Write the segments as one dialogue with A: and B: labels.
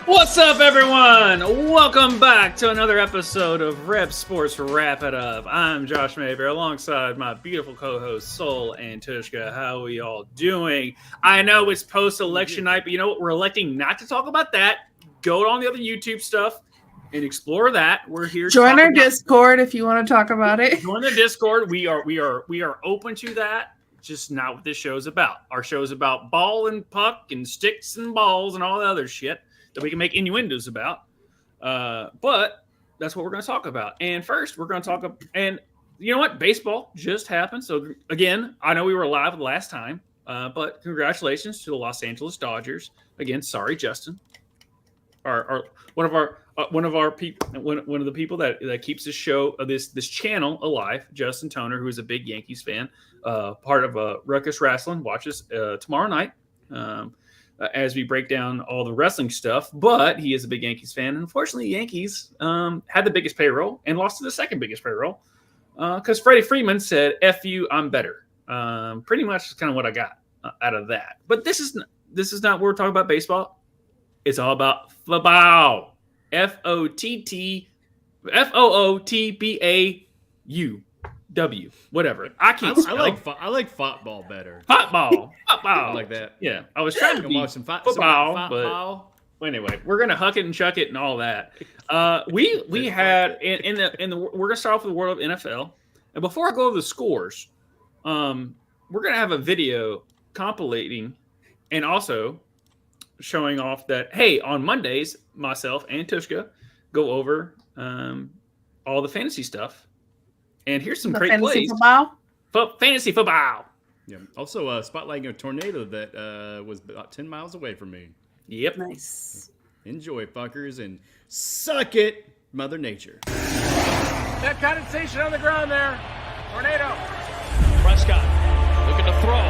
A: What's up, everyone? Welcome back to another episode of Rep Sports Wrap It Up. I'm Josh Maybear alongside my beautiful co-hosts Soul and Tvshka. How are we all doing? I know it's post-election night, but you know what? We're electing not to talk about that. Go on the other YouTube stuff and explore that. We're here.
B: Join our Discord if you want to talk about it.
A: Join the Discord. We are open to that. Just not what this show's about. Our show's about ball and puck and sticks and balls and all the other shit that we can make innuendos about. But that's what we're going to talk about. And first, we're going to talk about, and you know what? Baseball just happened. So again, I know we were live the last time, but congratulations to the Los Angeles Dodgers. Again, sorry, Justin. One of the people that keeps this show, this channel alive, Justin Toner, who is a big Yankees fan, part of Ruckus Wrestling, watches tomorrow night as we break down all the wrestling stuff. But he is a big Yankees fan, and unfortunately, Yankees had the biggest payroll and lost to the second biggest payroll because Freddie Freeman said, "F you, I'm better." Pretty much kind of what I got out of that. But this is not what we're talking about. Baseball. It's all about football. FOOTBAU. Whatever. I can't spell.
C: I like football better.
A: Football.
C: I like that.
A: Yeah. I was trying to watch some football, but anyway, we're gonna huck it and chuck it and all that. We had in the we're gonna start off with the world of NFL. And before I go over the scores, we're gonna have a video compilating and also showing off that, hey, on Mondays, myself and Tvshka go over all the fantasy stuff. And here's some great plays. Fantasy football.
C: Yeah. Also, spotlighting a tornado that was about 10 miles away from me.
A: Yep.
B: Nice.
C: Enjoy, fuckers, and suck it, Mother Nature.
D: That condensation on the ground there. Tornado.
E: Prescott looking to throw.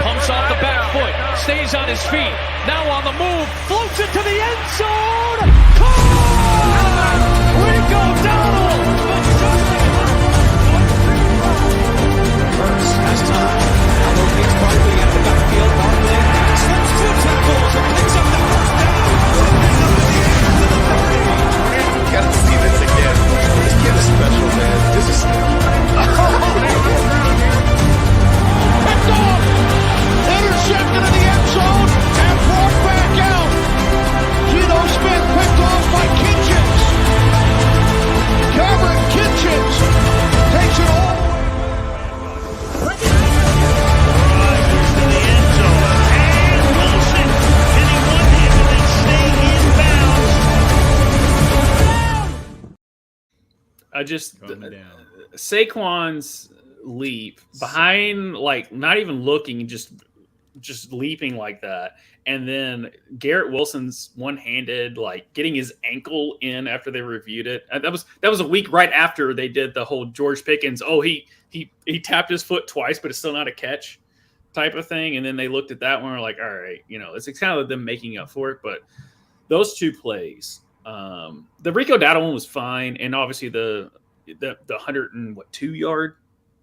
E: Pumps off the back foot, stays on his feet, now on the move, floats it to the end zone! Caught! Rico Dowdle! First has time. Now locates Barkley at the backfield. Barkley slips two tackles and picks up the first down.
F: Gotta see this again. This kid is special, man. This is
D: Picked off! Intercepted in the end zone and brought back out. Geno Smith picked off by Kitchens. Cameron Kitchens takes it all the way. Rises to the end zone. And Wilson hitting one hit and then staying in bounds.
A: Saquon's leap behind, like not even looking, just leaping like that, and then Garrett Wilson's one-handed, like getting his ankle in after they reviewed it. That was a week right after they did the whole George Pickens. Oh, he tapped his foot twice, but it's still not a catch type of thing. And then they looked at that one and were like, all right, it's kind of them making up for it. But those two plays, the Rico Dowdle one was fine, and obviously the 102-yard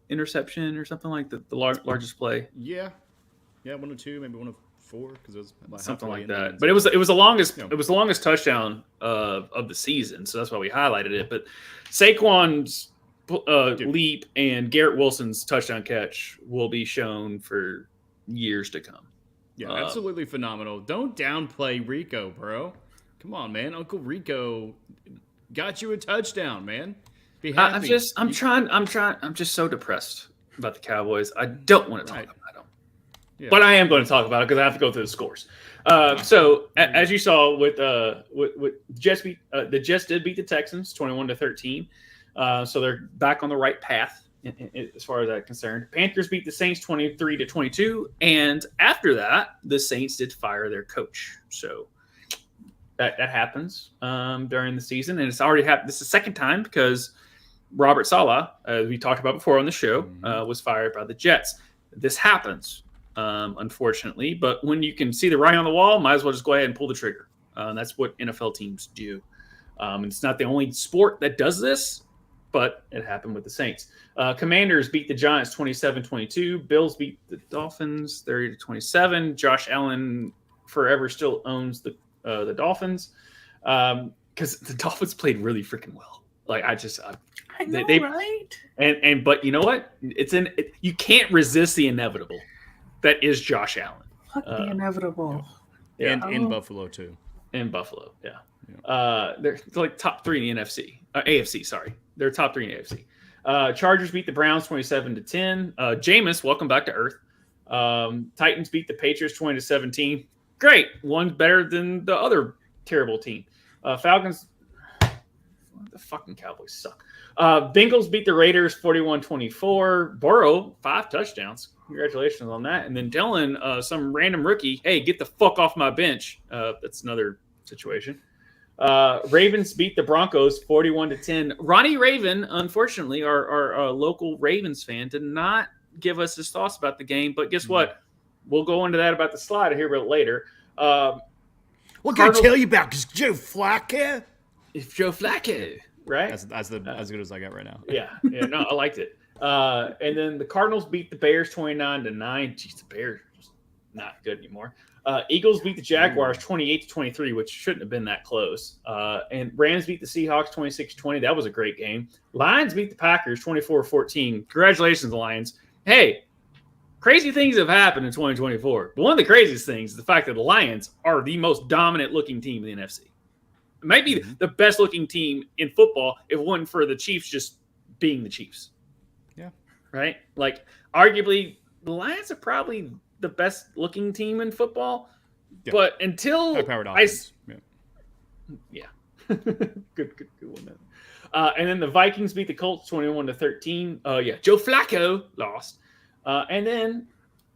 A: interception or something like the largest play.
C: Yeah, 102, maybe 104, because it was like
A: something like that. But it was the longest touchdown of the season, so that's why we highlighted it. But Saquon's leap and Garrett Wilson's touchdown catch will be shown for years to come.
C: Yeah, absolutely phenomenal. Don't downplay Rico, bro. Come on, man. Uncle Rico got you a touchdown, man. Be happy.
A: I'm just so depressed about the Cowboys. I don't want to talk about them. Yeah. But I am going to talk about it because I have to go through the scores. So as you saw with the Jets did beat the Texans 21-13. So they're back on the right path as far as that's concerned. Panthers beat the Saints 23-22, and after that, the Saints did fire their coach. So that happens during the season, and it's already happened. This is the second time because Robert Saleh, as we talked about before on the show, was fired by the Jets. This happens, unfortunately, but when you can see the writing on the wall, might as well just go ahead and pull the trigger. That's what NFL teams do. And it's not the only sport that does this, but it happened with the Saints. Commanders beat the Giants 27-22. Bills beat the Dolphins 30-27. Josh Allen forever still owns the the Dolphins, because the Dolphins played really freaking well. Like
B: I know, right?
A: But you know what? You can't resist the inevitable. That is Josh Allen.
B: Fuck the inevitable.
A: Yeah.
C: And in Buffalo too.
A: In Buffalo, yeah. They're like top 3 in the AFC. Sorry, they're top 3 in the AFC. Chargers beat the Browns 27-10. Jameis, welcome back to Earth. Titans beat the Patriots 20-17. Great, one better than the other terrible team. Falcons. The fucking Cowboys suck. Bengals beat the Raiders 41-24. Burrow 5 touchdowns. Congratulations on that. And then Dylan, some random rookie, hey, get the fuck off my bench. That's another situation. Ravens beat the Broncos 41-10. Ronnie Raven, unfortunately, our local Ravens fan, did not give us his thoughts about the game. But guess what? We'll go into that about the slide here a bit later.
C: What can I tell you about? Because Joe Flacco?
A: If Joe Flacco, right?
C: That's as good as I got right now.
A: Yeah, no, I liked it. And then the Cardinals beat the Bears 29-9. Jeez, the Bears are just not good anymore. Eagles beat the Jaguars 28-23, which shouldn't have been that close. And Rams beat the Seahawks 26-20. That was a great game. Lions beat the Packers 24-14. Congratulations, Lions. Hey, crazy things have happened in 2024. But one of the craziest things is the fact that the Lions are the most dominant looking team in the NFC. It might be the best looking team in football if it wasn't for the Chiefs just being the Chiefs.
C: Yeah.
A: Right? Like, arguably, the Lions are probably the best looking team in football. Yeah. But until
C: high-powered offense.
A: Yeah. good one. And then the Vikings beat the Colts 21-13. Joe Flacco lost. And then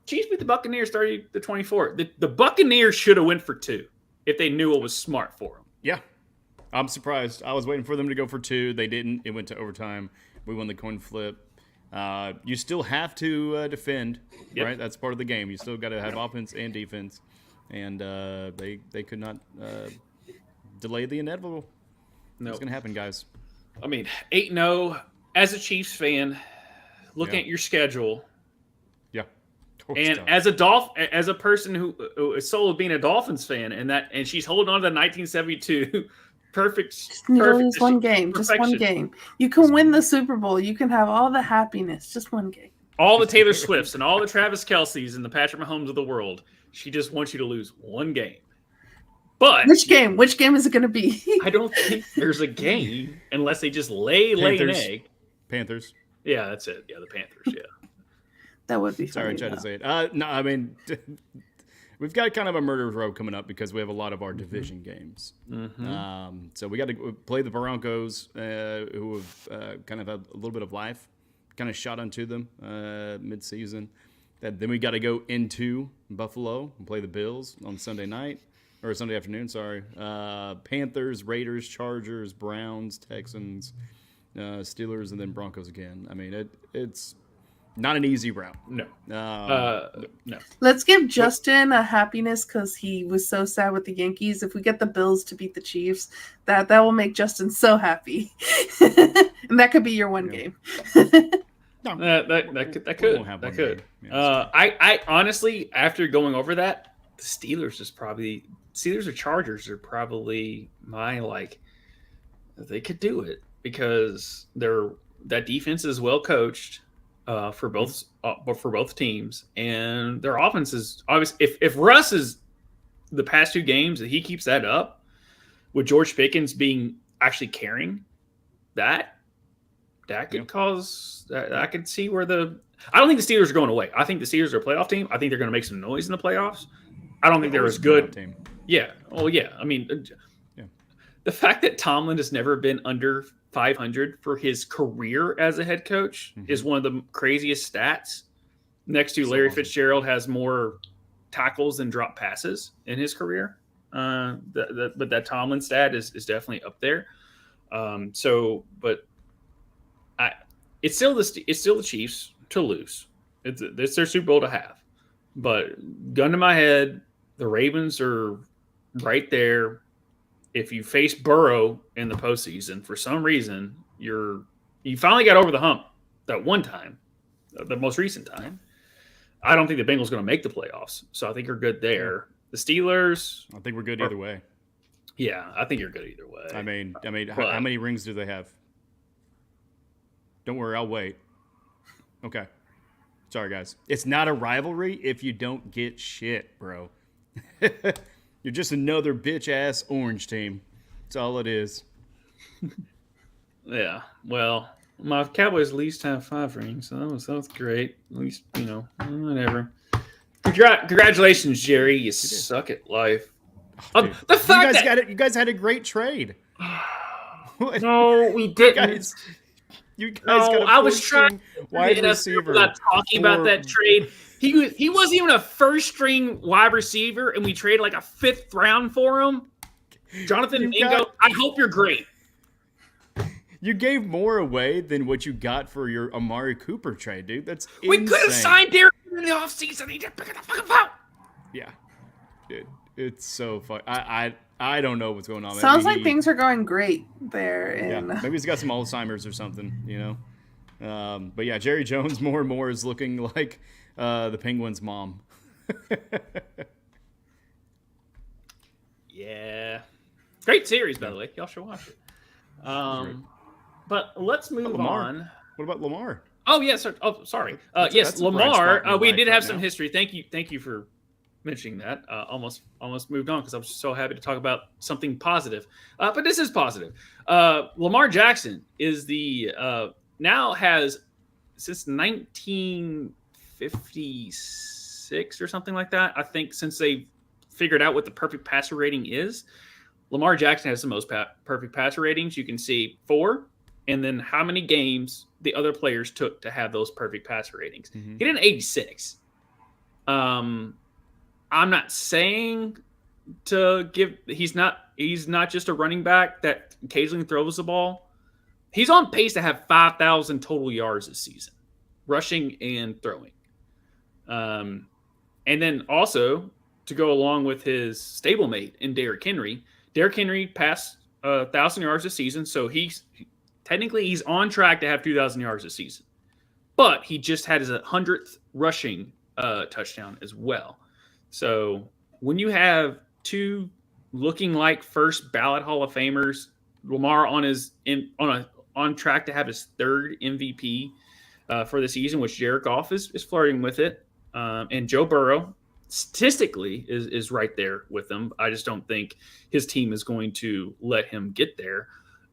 A: Chiefs beat the Buccaneers 30-24. The Buccaneers should have went for 2 if they knew it was smart for them.
C: Yeah. I'm surprised. I was waiting for them to go for 2. They didn't. It went to overtime. We won the coin flip. You still have to defend, right? That's part of the game. You still got to have offense and defense. And they could not delay the inevitable. No. It's going to happen, guys.
A: I mean, 8-0 as a Chiefs fan, looking at your schedule.
C: Yeah.
A: And as a person who is soul of being a Dolphins fan, and she's holding on to the 1972 perfect.
B: Just need to lose one game. Just one game. You can win the Super Bowl. You can have all the happiness. Just one game.
A: All the Taylor Swifts and all the Travis Kelce's and the Patrick Mahomes of the world. She just wants you to lose one game. But
B: which game? Which game is it going to be?
A: I don't think there's a game unless they just lay an egg.
C: Panthers.
A: Yeah, that's it. Yeah, the Panthers. Yeah.
B: That would be
C: sorry,
B: funny,
C: I tried to say it. No, I mean, we've got kind of a murderer's row coming up because we have a lot of our division games. Mm-hmm. So we got to play the Broncos, who have kind of had a little bit of life, kind of shot onto them mid-season. Then we got to go into Buffalo and play the Bills on Sunday night. Or Sunday afternoon, sorry. Panthers, Raiders, Chargers, Browns, Texans, Steelers, and then Broncos again. I mean, it's not an easy route.
A: No.
B: No. Let's give Justin a happiness because he was so sad with the Yankees. If we get the Bills to beat the Chiefs, that will make Justin so happy. And that could be your one game.
A: That could. Yeah, I honestly, after going over that, the Steelers or Chargers are probably my they could do it because that defense is well coached for both teams, and their offense is obvious. If Russ is the past 2 games that he keeps that up, with George Pickens being actually carrying that could cause. I could see where I don't think the Steelers are going away. I think the Steelers are a playoff team. I think they're going to make some noise in the playoffs. I don't think they're as good.
C: Team.
A: Yeah. Oh, yeah. I mean, the fact that Tomlin has never been under 500 for his career as a head coach is one of the craziest stats. Next to Larry Fitzgerald has more tackles than drop passes in his career. But that Tomlin stat is definitely up there. It's still the Chiefs to lose. It's their Super Bowl to have. But gun to my head, the Ravens are right there. If you face Burrow in the postseason, for some reason, you finally got over the hump that one time, the most recent time. I don't think the Bengals are going to make the playoffs, so I think we're good there. The Steelers,
C: I think we're good either way.
A: Yeah, I think you're good either way.
C: I mean, how many rings do they have? Don't worry, I'll wait. Okay. Sorry, guys. It's not a rivalry if you don't get shit, bro. You're just another bitch-ass orange team. That's all it is.
A: Yeah. Well, my Cowboys at least have 5 rings, so that was great. At least, whatever. Congratulations, Jerry. You suck at life. The fact
C: you guys had a great trade.
A: No, we didn't.
C: You guys got a
A: I was trying
C: wide receiver.
A: Not talking about that trade. He wasn't even a first string wide receiver, and we traded like a 5th round for him. Jonathan Mingo, I hope you're great.
C: You gave more away than what you got for your Amari Cooper trade, dude. That's insane.
A: We could have signed Derek in the offseason. He didn't pick it the fucking phone.
C: Yeah, dude, it's so fun. I don't know what's going on.
B: Sounds like things are going great there.
C: Yeah, maybe he's got some Alzheimer's or something, But yeah, Jerry Jones more and more is looking like the Penguins' mom.
A: Yeah, great series, by the way. Y'all should watch it. But let's move on.
C: What about Lamar?
A: Oh yes, sorry. Yes, Lamar. We did have some history. Thank you for mentioning that. Almost moved on because I was so happy to talk about something positive. But this is positive. Lamar Jackson is now has since 1956 or something like that. I think since they figured out what the perfect passer rating is, Lamar Jackson has the most perfect passer ratings. You can see 4, and then how many games the other players took to have those perfect passer ratings.
C: Mm-hmm.
A: He did an 86. I'm not saying to give. He's not just a running back that occasionally throws the ball. He's on pace to have 5,000 total yards this season, rushing and throwing. And then also to go along with his stablemate in Derrick Henry. Derrick Henry passed 1,000 yards this season, so he's on track to have 2,000 yards this season. But he just had his 100th rushing touchdown as well. So when you have 2 looking like first ballot Hall of Famers, Lamar on track to have his 3rd MVP for the season, which Jared Goff is flirting with it, and Joe Burrow statistically is right there with him. I just don't think his team is going to let him get there.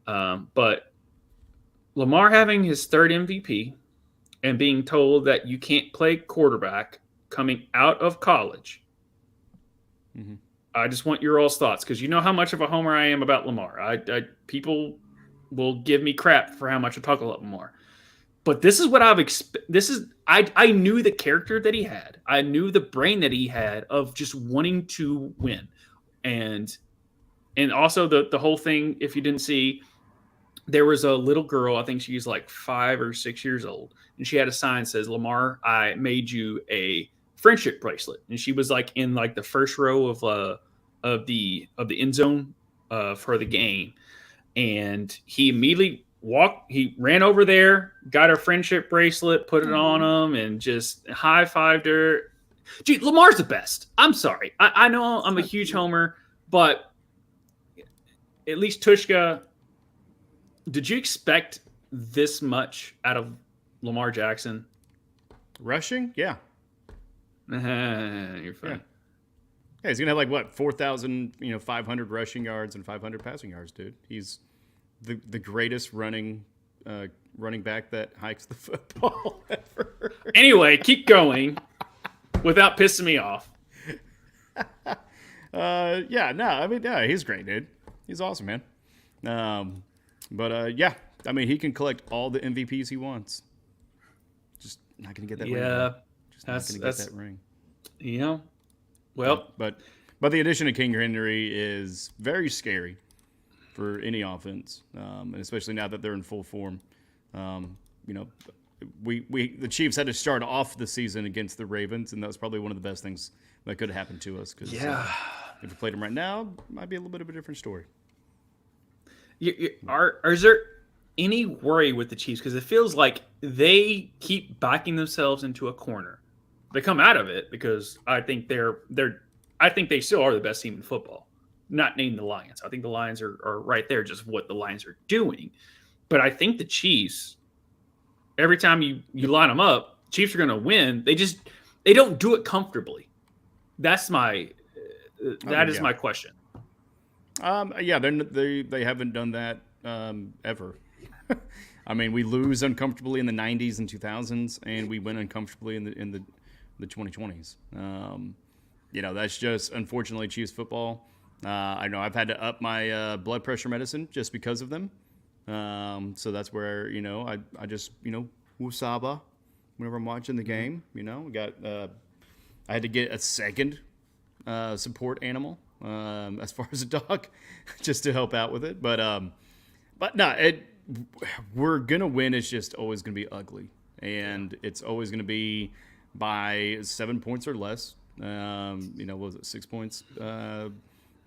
A: But Lamar having his 3rd MVP and being told that you can't play quarterback coming out of college. Mm-hmm. I just want your all's thoughts because you know how much of a homer I am about Lamar. People will give me crap for how much I talk about Lamar. But this is what I knew the character that he had. I knew the brain that he had of just wanting to win. And also the whole thing, if you didn't see, there was a little girl, I think she's like 5 or 6 years old, and she had a sign that says, "Lamar, I made you a friendship bracelet." And she was like in like the first row of the end zone for the game. And he immediately he ran over there, got her friendship bracelet, put it on him, and just high-fived her. Gee, Lamar's the best. I'm sorry. I know I'm a huge homer, but at least Tvshka, did you expect this much out of Lamar Jackson?
C: Rushing? Yeah.
A: You're fine.
C: Yeah, he's going to have 4,500 rushing yards and 500 passing yards, dude. He's the greatest running back that hikes the football ever.
A: Anyway, keep going without pissing me off.
C: He's great, dude. He's awesome, man. He can collect all the MVPs he wants. Just not going to get that ring.
A: Yeah.
C: Just not going to get that ring.
A: Yeah. Well,
C: but the addition of King Henry is very scary for any offense, and especially now that they're in full form. The Chiefs had to start off the season against the Ravens, and that was probably one of the best things that could have happened to us. Because if we played them right now, it might be a little bit of a different story.
A: Is there any worry with the Chiefs? Because it feels like they keep backing themselves into a corner. They come out of it because I think they still are the best team in football. not name the Lions. I think the Lions are right there, just what the Lions are doing. But I think the Chiefs, every time you line them up, Chiefs are going to win. They don't do it comfortably. That's my my question.
C: Yeah, they haven't done that ever. I mean, we lose uncomfortably in the 90s and 2000s, and we win uncomfortably in the 2020s. That's just, unfortunately, Chiefs football. I know I've had to up my blood pressure medicine just because of them. So that's where, I just, woosaba whenever I'm watching the game. I had to get a second support animal as far as a dog just to help out with it. But no, we're going to win. It's just always going to be ugly. And it's always going to be by 7 points or less. What was it, 6 points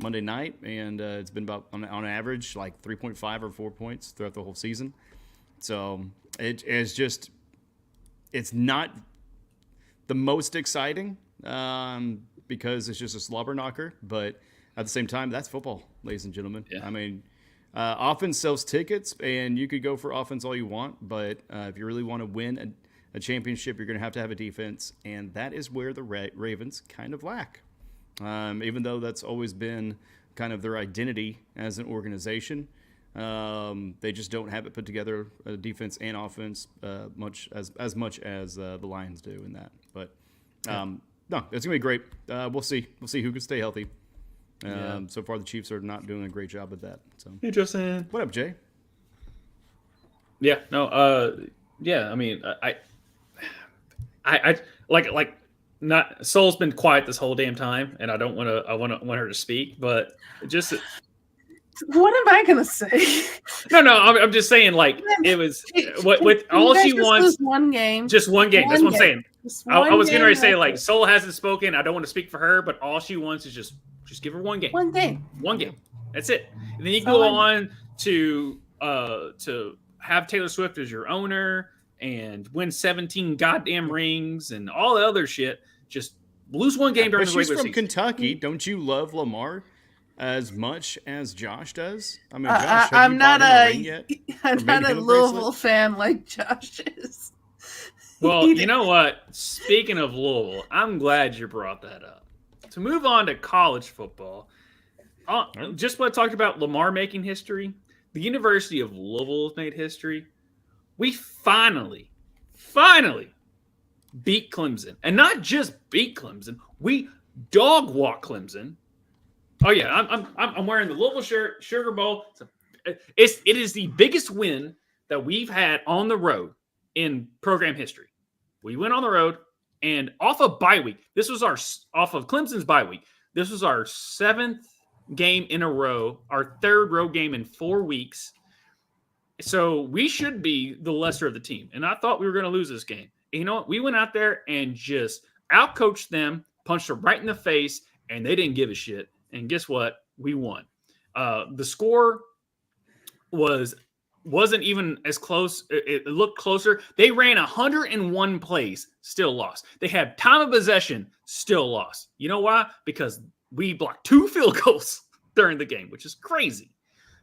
C: Monday night? And it's been about, on average, like 3.5 or 4 points throughout the whole season. So it's just, it's not the most exciting because it's just a slobber knocker. But at the same time, that's football, ladies and gentlemen. Yeah. I mean, offense sells tickets, and you could go for offense all you want. But if you really want to win a championship, you're going to have a defense. And that is where the Ravens kind of lack. Even though that's always been kind of their identity as an organization, they just don't have it put together, defense and offense, much as the Lions do in that. But no, it's gonna be great. We'll see who can stay healthy. So far, the Chiefs are not doing a great job at that. So,
A: hey, Justin,
C: what up, Jay?
A: Yeah, no, yeah. I mean, I like. Not Soul's been quiet this whole damn time, and I want her to speak, but just
B: what am I gonna say?
A: No, I'm just saying, like, it was with all she wants
B: one game,
A: just one game. That's what I'm saying. I was getting ready to say, like, Soul hasn't spoken. I don't want to speak for her, but all she wants is just give her one game.
B: One game.
A: That's it. And then you can go on to have Taylor Swift as your owner and win 17 goddamn rings and all the other shit. Just lose one game during the regular season.
C: She's from Kentucky. Don't you love Lamar as much as Josh does? I mean, Josh,
B: I'm not a Louisville fan like Josh is.
A: Well, you know what? Speaking of Louisville, I'm glad you brought that up. To move on to college football, just what I talked about Lamar making history, the University of Louisville has made history. We finally beat Clemson. And not just beat Clemson, we dog walk Clemson. Oh yeah, I'm wearing the Louisville shirt, Sugar Bowl. It is the biggest win that we've had on the road in program history. We went on the road and off of bye week. This was off of Clemson's bye week. This was our 7th game in a row, our 3rd road game in 4 weeks. So we should be the lesser of the team. And I thought we were going to lose this game. And you know what? We went out there and just outcoached them, punched them right in the face, and they didn't give a shit. And guess what? We won. The score wasn't even as close. It looked closer. They ran 101 plays, still lost. They had time of possession, still lost. You know why? Because we blocked 2 field goals during the game, which is crazy.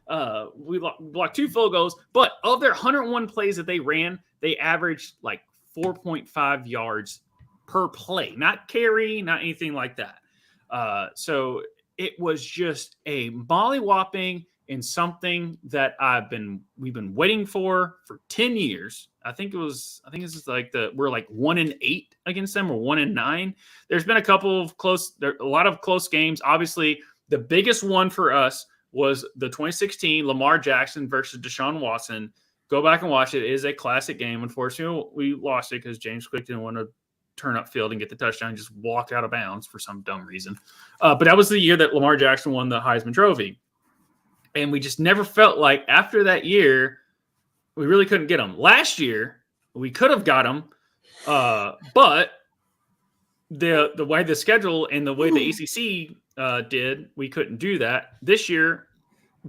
A: We blocked 2 field goals, but of their 101 plays that they ran, they averaged like 4.5 yards per play, not carry, not anything like that. So it was just a mollywhopping and something that we've been waiting for 10 years. I think this is like we're like 1-8 against them, or 1-9. There's been a lot of close games. Obviously, the biggest one for us was the 2016 Lamar Jackson versus Deshaun Watson. Go back and watch it. It is a classic game. Unfortunately, we lost it because James Quick didn't want to turn up field and get the touchdown and just walk out of bounds for some dumb reason. But that was the year that Lamar Jackson won the Heisman Trophy. And we just never felt like after that year, we really couldn't get him. Last year, we could have got him, but the way the schedule and the way the ACC did, we couldn't do that. This year,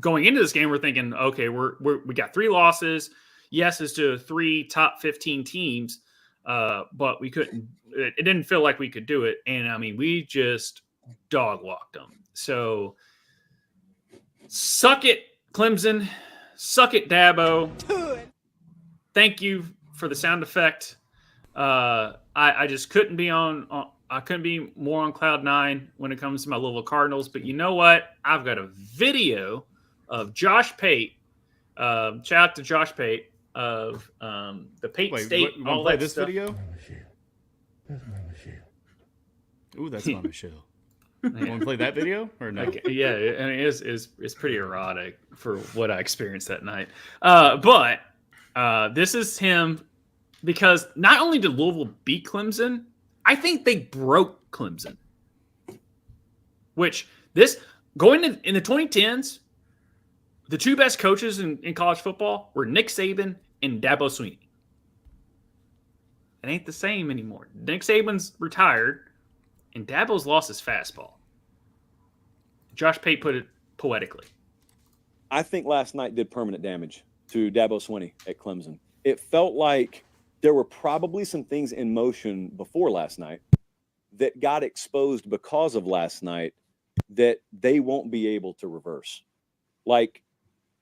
A: going into this game, we're thinking, okay, we got 3 losses. Yes, it's to 3 top 15 teams, but we couldn't. It didn't feel like we could do it, and I mean, we just dog walked them. So Suck it, Clemson. Suck it, Dabo. Thank you for the sound effect. I just couldn't be I couldn't be more on cloud nine when it comes to my Louisville Cardinals. But you know what? I've got a video of Josh Pate. Shout out to Josh Pate of the Pate State.
C: You want to play this video? Ooh, that's not a show. You want to play that video or no?
A: Okay, yeah, I mean, it's pretty erotic for what I experienced that night. But this is him because not only did Louisville beat Clemson, I think they broke Clemson. Which going in the 2010s, the two best coaches in college football were Nick Saban and Dabo Swinney. It ain't the same anymore. Nick Saban's retired, and Dabo's lost his fastball. Josh Pate put it poetically.
G: I think last night did permanent damage to Dabo Swinney at Clemson. It felt like there were probably some things in motion before last night that got exposed because of last night that they won't be able to reverse. Like,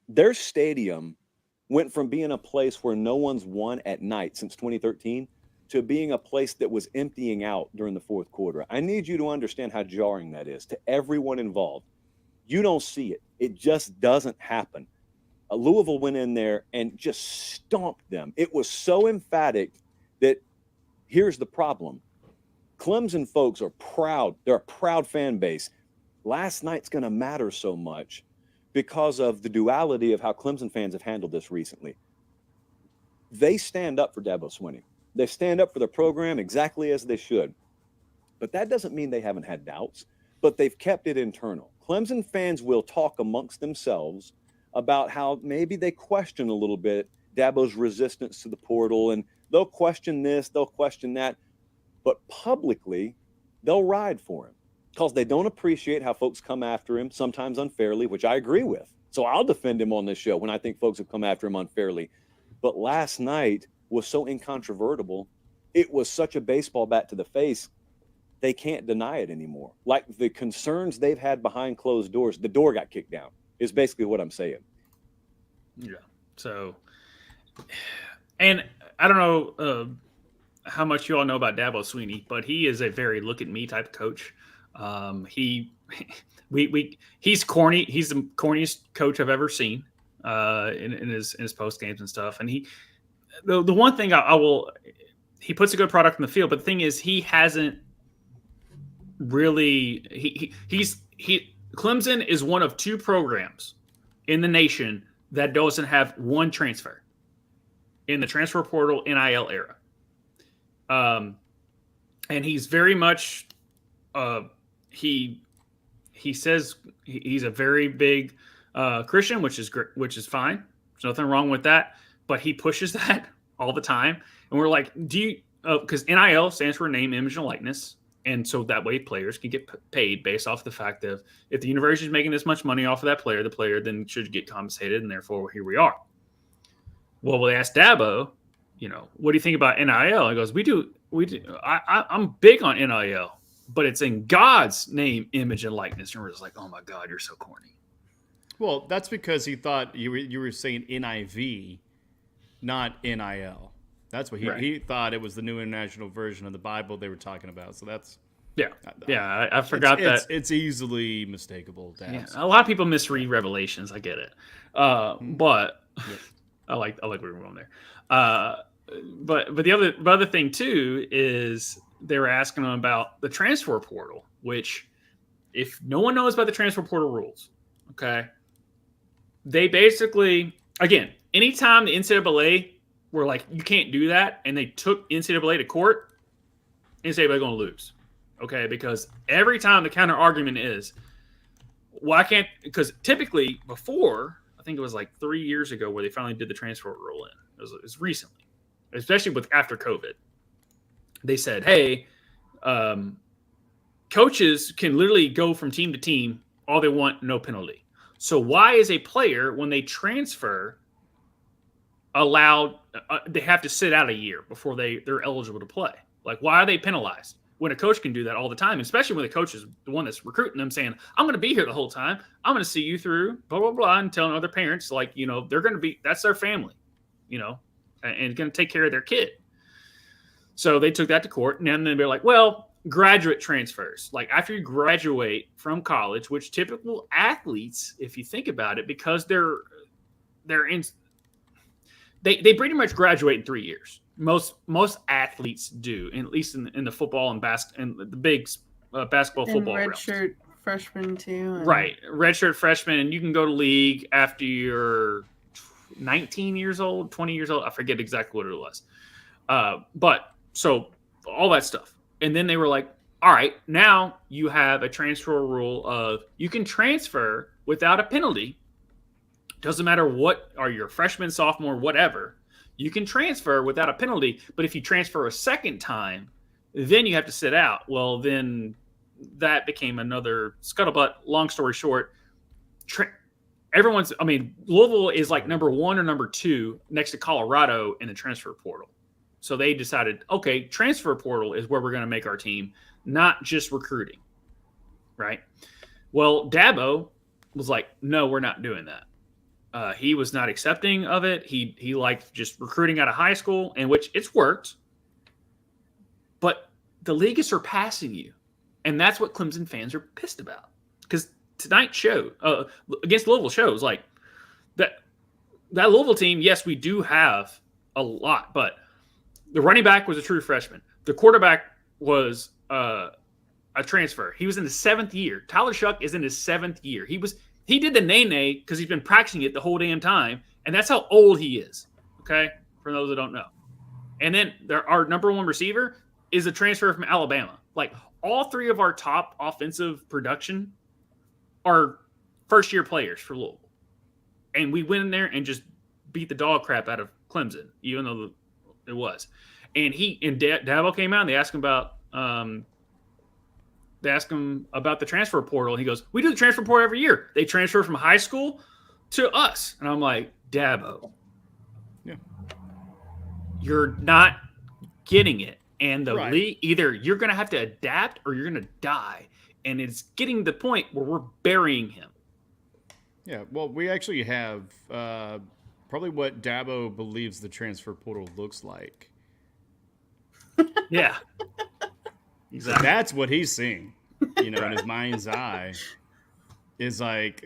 G: their stadium went from being a place where no one's won at night since 2013 to being a place that was emptying out during the fourth quarter. I need you to understand how jarring that is to everyone involved. You don't see it. It just doesn't happen. Louisville went in there and just stomped them. It was so emphatic that here's the problem. Clemson folks are proud. They're a proud fan base. Last night's going to matter so much because of the duality of how Clemson fans have handled this recently. They stand up for Dabo Swinney. They stand up for the program exactly as they should. But that doesn't mean they haven't had doubts, but they've kept it internal. Clemson fans will talk amongst themselves about how maybe they question a little bit Dabo's resistance to the portal, and they'll question this, they'll question that, but publicly, they'll ride for him because they don't appreciate how folks come after him, sometimes unfairly, which I agree with. So I'll defend him on this show when I think folks have come after him unfairly. But last night was so incontrovertible. It was such a baseball bat to the face. They can't deny it anymore. Like the concerns they've had behind closed doors, the door got kicked down, is basically what I'm saying.
A: Yeah. So, and I don't know how much you all know about Dabo Swinney, but he is a very look at me type of coach. He's corny. He's the corniest coach I've ever seen in his post games and stuff. And the one thing he puts a good product in the field, but the thing is he hasn't really Clemson is one of two programs in the nation that doesn't have one transfer in the transfer portal NIL era. And he's very much he says he's a very big Christian, which is fine. There's nothing wrong with that, but he pushes that all the time. And we're like, because NIL stands for name, image, and likeness. And so that way players can get paid based off the fact of if the university is making this much money off of that player, the player then should get compensated, and therefore here we are. Well, they asked Dabo, what do you think about NIL? He goes, we do. I'm big on NIL, but it's in God's name, image, and likeness. And we're just like, oh my God, you're so corny.
C: Well, that's because he thought you were saying NIV, not NIL. That's what he thought it was the New International Version of the Bible they were talking about. So that's I forgot that it's easily mistakable.
A: A lot of people misread Revelations. I get it, but I like where we're going there. But the other thing too is they were asking them about the transfer portal, which if no one knows about the transfer portal rules, okay, they basically again anytime the NCAA were like, you can't do that, and they took NCAA to court, NCAA going to lose, okay? Because every time the counter argument is, why can't? Because typically before, I think it was like 3 years ago where they finally did the transfer rule in. It was recently, especially after COVID. They said, hey, coaches can literally go from team to team all they want, no penalty. So why is a player when they transfer allowed they have to sit out a year before they're eligible to play? Like, why are they penalized? when a coach can do that all the time, especially when the coach is the one that's recruiting them, saying, I'm going to be here the whole time. I'm going to see you through, blah, blah, blah, and telling other parents, like, you know, they're going to be, that's their family, you know, and going to take care of their kid. So they took that to court, and then they're like, well, graduate transfers. Like after you graduate from college, which typical athletes, if you think about it, because they pretty much graduate in 3 years. Most athletes do, at least in the football and the big basketball, football realms.
B: Redshirt freshman too.
A: Right, redshirt freshman, and you can go to league after you're 19 years old, 20 years old. I forget exactly what it was. But so all that stuff. And then they were like, all right, now you have a transfer rule of you can transfer without a penalty. Doesn't matter what, are you a freshman, sophomore, whatever. You can transfer without a penalty, but if you transfer a second time, then you have to sit out. Well, then that became another scuttlebutt. Long story short, Louisville is like number 1 or number 2 next to Colorado in the transfer portal. So they decided, okay, transfer portal is where we're going to make our team, not just recruiting, right? Well, Dabo was like, no, we're not doing that. He was not accepting of it. He liked just recruiting out of high school, in which it's worked. But the league is surpassing you. And that's what Clemson fans are pissed about. Because tonight's show, against Louisville shows, like that Louisville team, yes, we do have a lot. But the running back was a true freshman. The quarterback was a transfer. He was in his 7th year. Tyler Shuck is in his 7th year. He did the nay because he's been practicing it the whole damn time, and that's how old he is, okay, for those that don't know. And then our number 1 receiver is a transfer from Alabama. Like, all 3 of our top offensive production are first-year players for Louisville. And we went in there and just beat the dog crap out of Clemson, even though it was. And Dabo came out, and they asked him about the transfer portal, and he goes, we do the transfer portal every year. They transfer from high school to us. And I'm like, Dabo,
C: yeah,
A: you're not getting it. And the league, either you're going to have to adapt or you're going to die. And it's getting to the point where we're burying him.
C: Yeah, well, we actually have probably what Dabo believes the transfer portal looks like.
A: Yeah. Exactly.
C: That's what he's seeing, in his mind's eye, is like,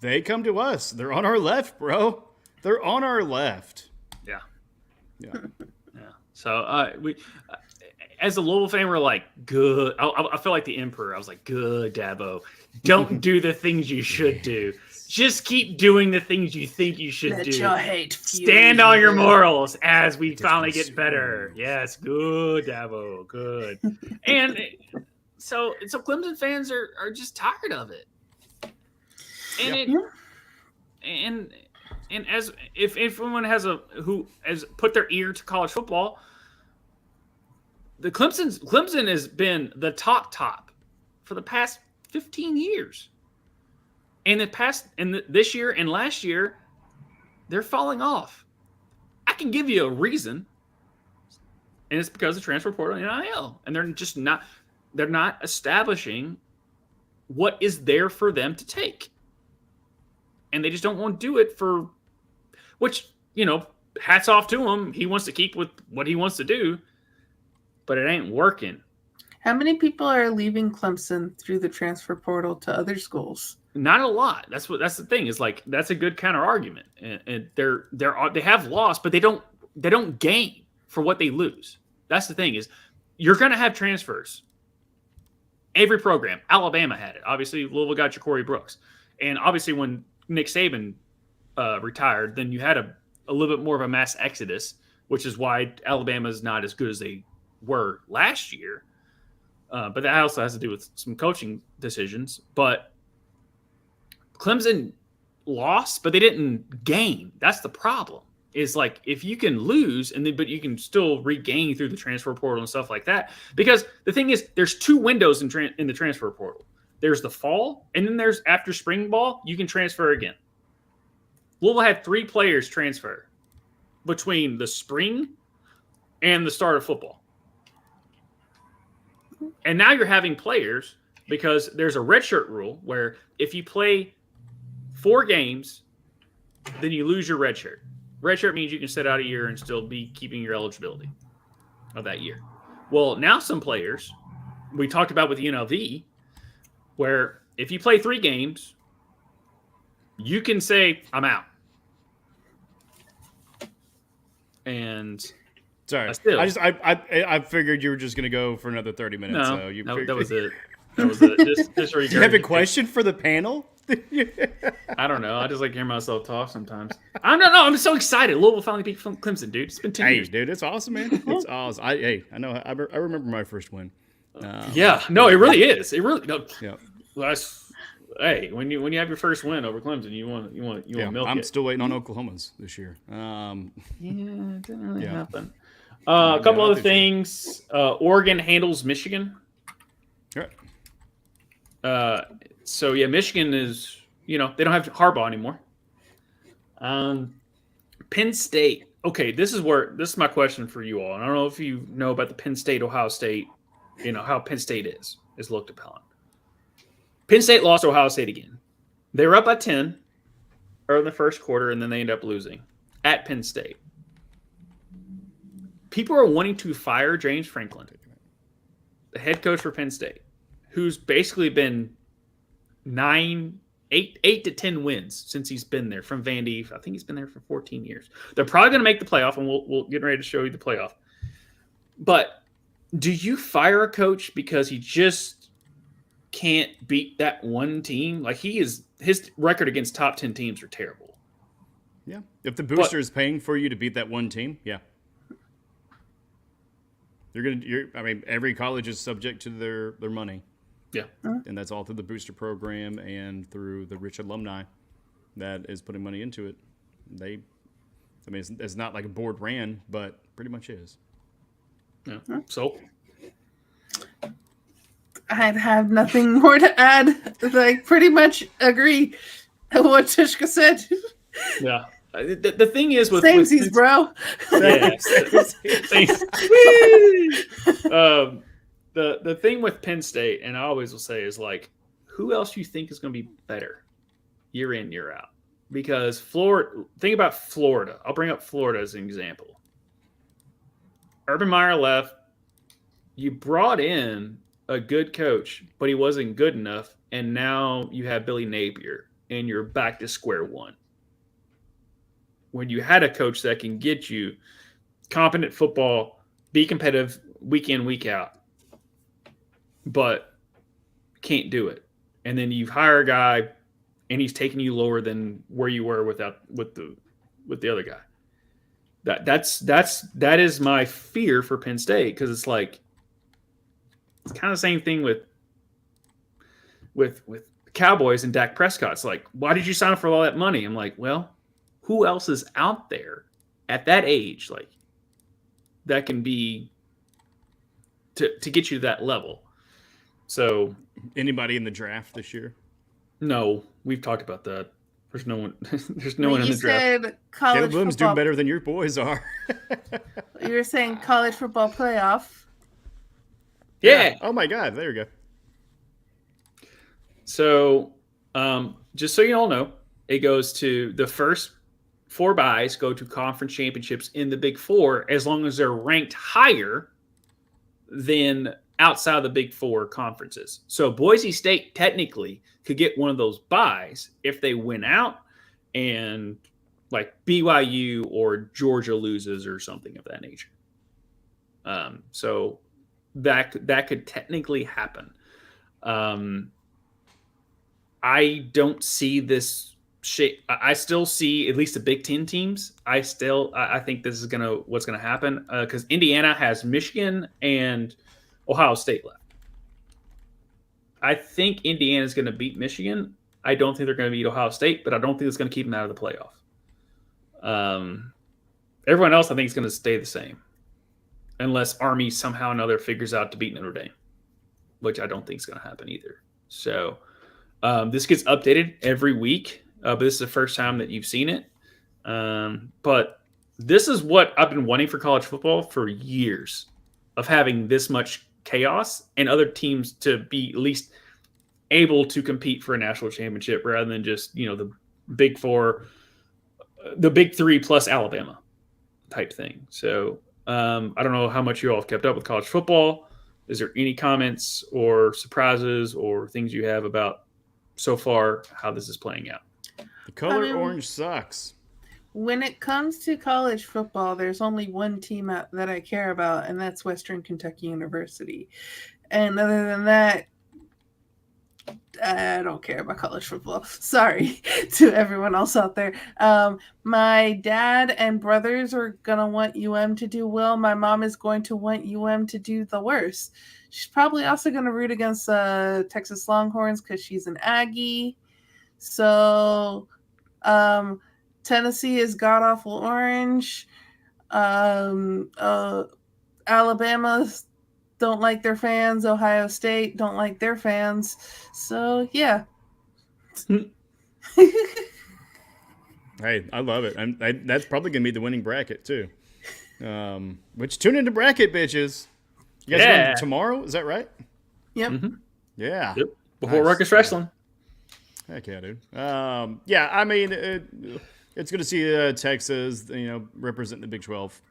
C: they come to us. They're on our left, bro. They're on our left.
A: Yeah.
C: Yeah.
A: Yeah. So we, as a Louisville fan, we're like, good. I feel like the emperor. I was like, good, Dabo. Don't do the things you should do. Just keep doing the things you think you should do.
B: Let your hate
A: stand on your morals as we finally get better. Yes, good, Dabo, good. And so Clemson fans are just tired of it. And and as if anyone has put their ear to college football, the Clemson has been the top for the past 15 years. And this year and last year, they're falling off. I can give you a reason, and it's because of transfer portal and NIL, and they're not establishing what is there for them to take, and they just don't want to do it for, which hats off to him. He wants to keep with what he wants to do, but it ain't working.
B: How many people are leaving Clemson through the transfer portal to other schools?
A: Not a lot. That's the thing, is like, that's a good counter argument. And they have lost, but they don't gain for what they lose. That's the thing, is you're going to have transfers. Every program. Alabama had it. Obviously, Louisville got your Corey Brooks. And obviously when Nick Saban retired, then you had a little bit more of a mass exodus, which is why Alabama is not as good as they were last year. But that also has to do with some coaching decisions. But Clemson lost, but they didn't gain. That's the problem. Is like, if you can lose but you can still regain through the transfer portal and stuff like that. Because the thing is, there's 2 windows in the transfer portal. There's the fall, and then there's after spring ball, you can transfer again. Louisville had 3 players transfer between the spring and the start of football. And now you're having players, because there's a redshirt rule where if you play 4 games, then you lose your redshirt. Redshirt means you can sit out a year and still be keeping your eligibility of that year. Well, now some players, we talked about with UNLV, where if you play 3 games, you can say, I'm out. And
C: sorry,
A: still,
C: I figured you were just going to go for another 30 minutes.
A: No,
C: so you
A: that was it. That was it. Just
C: Do you have a question for the panel?
A: I don't know. I just like hearing myself talk sometimes. I don't know. I'm so excited. Louisville finally beat Clemson, dude. It's been 10 years.
C: Dude, it's awesome, man. It's awesome. I know. I remember my first win.
A: Yeah. No, it really is. It really. No,
C: yeah.
A: Hey, when you have your first win over Clemson, you want milk
C: I'm
A: it.
C: still waiting on Oklahoma's this year.
A: Yeah, it didn't really happen. A couple other things. Oregon handles Michigan.
C: Right.
A: So yeah, Michigan is, they don't have Harbaugh anymore. Penn State. Okay, this is my question for you all. And I don't know if you know about the Penn State, Ohio State, how Penn State is looked upon. Penn State lost to Ohio State again. They were up by 10 early in the first quarter, and then they end up losing at Penn State. People are wanting to fire James Franklin, the head coach for Penn State, who's basically been 8 to 10 wins since he's been there from Vandy. I think he's been there for 14 years. They're probably going to make the playoff, and we'll get ready to show you the playoff. But do you fire a coach because he just can't beat that one team? Like, his record against top 10 teams are terrible.
C: Yeah. If the booster is paying for you to beat that one team, yeah. Every college is subject to their money.
A: Yeah.
C: And that's all through the booster program and through the rich alumni that is putting money into it. It's not like a board ran, but pretty much is.
A: Yeah. So
B: I'd have nothing more to add. Like, pretty much agree with what Tvshka said.
A: Yeah. The thing is with
B: samesies, bro.
A: Yeah. The thing with Penn State, and I always will say, is like, who else do you think is going to be better year in, year out? Because think about Florida. I'll bring up Florida as an example. Urban Meyer left. You brought in a good coach, but he wasn't good enough. And now you have Billy Napier, and you're back to square one. When you had a coach that can get you competent football, be competitive week in, week out, but can't do it. And then you hire a guy and he's taking you lower than where you were with the other guy. That is my fear for Penn State, because it's like, it's kind of the same thing with Cowboys and Dak Prescott. It's like, why did you sign up for all that money? I'm like, well, who else is out there at that age, like, that can be to get you to that level? So,
C: anybody in the draft this year?
A: No, we've talked about that. There's no one. There's no one in the draft.
B: You said college
C: Caleb Bloom's
B: football.
C: doing better than your boys are.
B: You were saying college football playoff.
A: Yeah.
C: Oh my God! There you go.
A: So, just so you all know, it goes to the first 4 byes go to conference championships in the Big Four, as long as they're ranked higher than outside of the Big Four conferences. So Boise State technically could get one of those byes if they win out and like BYU or Georgia loses or something of that nature. So that could technically happen. I don't see this shape. I still see at least the Big Ten teams. I think this is what's gonna happen, because Indiana has Michigan and Ohio State left. I think Indiana is going to beat Michigan. I don't think they're going to beat Ohio State, but I don't think it's going to keep them out of the playoff. Everyone else, I think, is going to stay the same, unless Army somehow or another figures out to beat Notre Dame, which I don't think is going to happen either. So this gets updated every week, but this is the first time that you've seen it. But this is what I've been wanting for college football for years, of having this much chaos and other teams to be at least able to compete for a national championship rather than just, the big four, the big three plus Alabama type thing. So I don't know how much you all have kept up with college football. Is there any comments or surprises or things you have about so far how this is playing out?
C: The color orange sucks.
B: When it comes to college football, there's only one team that I care about, and that's Western Kentucky University. And other than that, I don't care about college football. Sorry to everyone else out there. My dad and brothers are going to want UM to do well. My mom is going to want UM to do the worst. She's probably also going to root against Texas Longhorns because she's an Aggie. So Tennessee is god-awful orange. Alabama don't like their fans. Ohio State don't like their fans. So, yeah.
C: Hey, I love it. That's probably going to be the winning bracket, too. Which tune into bracket, bitches. You guys going tomorrow? Is that right?
B: Yep.
A: Mm-hmm.
C: Yeah.
A: Yep. Before Ruckus Wrestling.
C: Heck yeah, dude. Yeah, I mean, it's good to see Texas, represent the Big 12.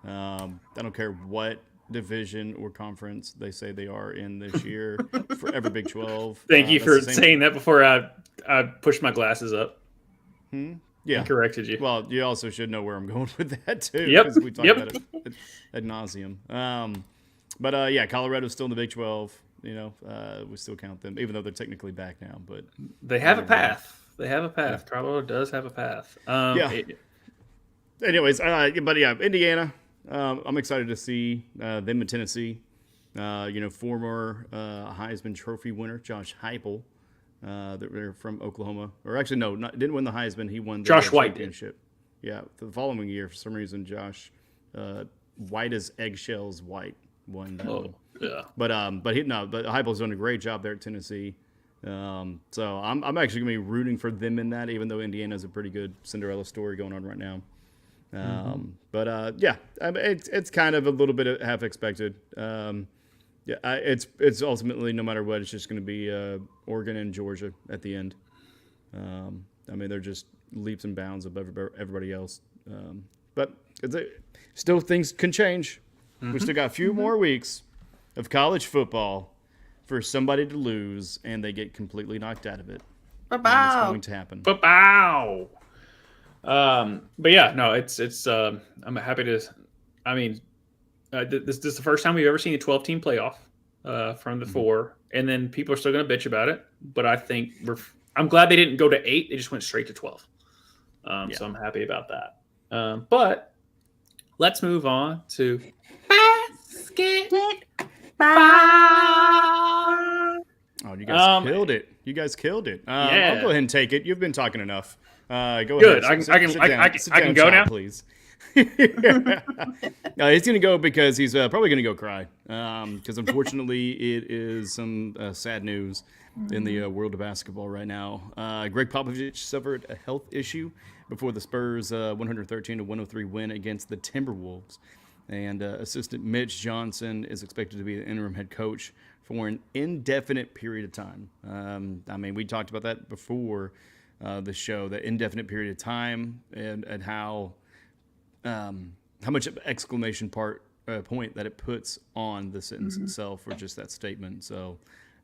C: I don't care what division or conference they say they are in this year. Forever Big 12.
A: Thank you for saying that before I pushed my glasses up.
C: Yeah.
A: And corrected you.
C: Well, you also should know where I'm going with that, too.
A: Yep.
C: Because we talked about it ad nauseum. But yeah, Colorado's still in the Big 12. We still count them, even though they're technically back now. But
A: they have a path. They have a path. Yeah. Colorado does have a path.
C: Anyways, but yeah, Indiana. I'm excited to see them in Tennessee. Former Heisman Trophy winner Josh Heupel. They're from Oklahoma, or actually no, didn't win the Heisman. He won the
A: Josh White
C: championship. Yeah, the following year, for some reason, Josh White as eggshells White won.
A: Yeah.
C: But Heupel's done a great job there at Tennessee. So I'm actually gonna be rooting for them in that, even though Indiana's a pretty good Cinderella story going on right now. But yeah, I mean, it's kind of a little bit of half expected. It's ultimately, no matter what, it's just going to be Oregon and Georgia at the end. I mean, they're just leaps and bounds above everybody else. But still, things can change. We still got a few more weeks of college football for somebody to lose, and they get completely knocked out of it.
B: Ba-bow.
C: It's going to happen.
A: Ba-bow. But yeah, no, it's I'm happy to. I mean, this is the first time we've ever seen a 12-team playoff from the four, and then people are still going to bitch about it. But I think I'm glad they didn't go to 8; they just went straight to 12. So I'm happy about that. But let's move on to basketball.
C: Oh, you guys killed it! You guys killed it. I'll go ahead and take it. You've been talking enough. Go
A: Good.
C: ahead.
A: I can go now,
C: please. He's going to go because he's probably going to go cry. Because unfortunately, it is some sad news in the world of basketball right now. Gregg Popovich suffered a health issue before the Spurs' 113-103 win against the Timberwolves. And assistant Mitch Johnson is expected to be the interim head coach for an indefinite period of time. I mean, we talked about that before the show, the indefinite period of time, and how much of an exclamation point that it puts on the sentence itself, or just that statement. So,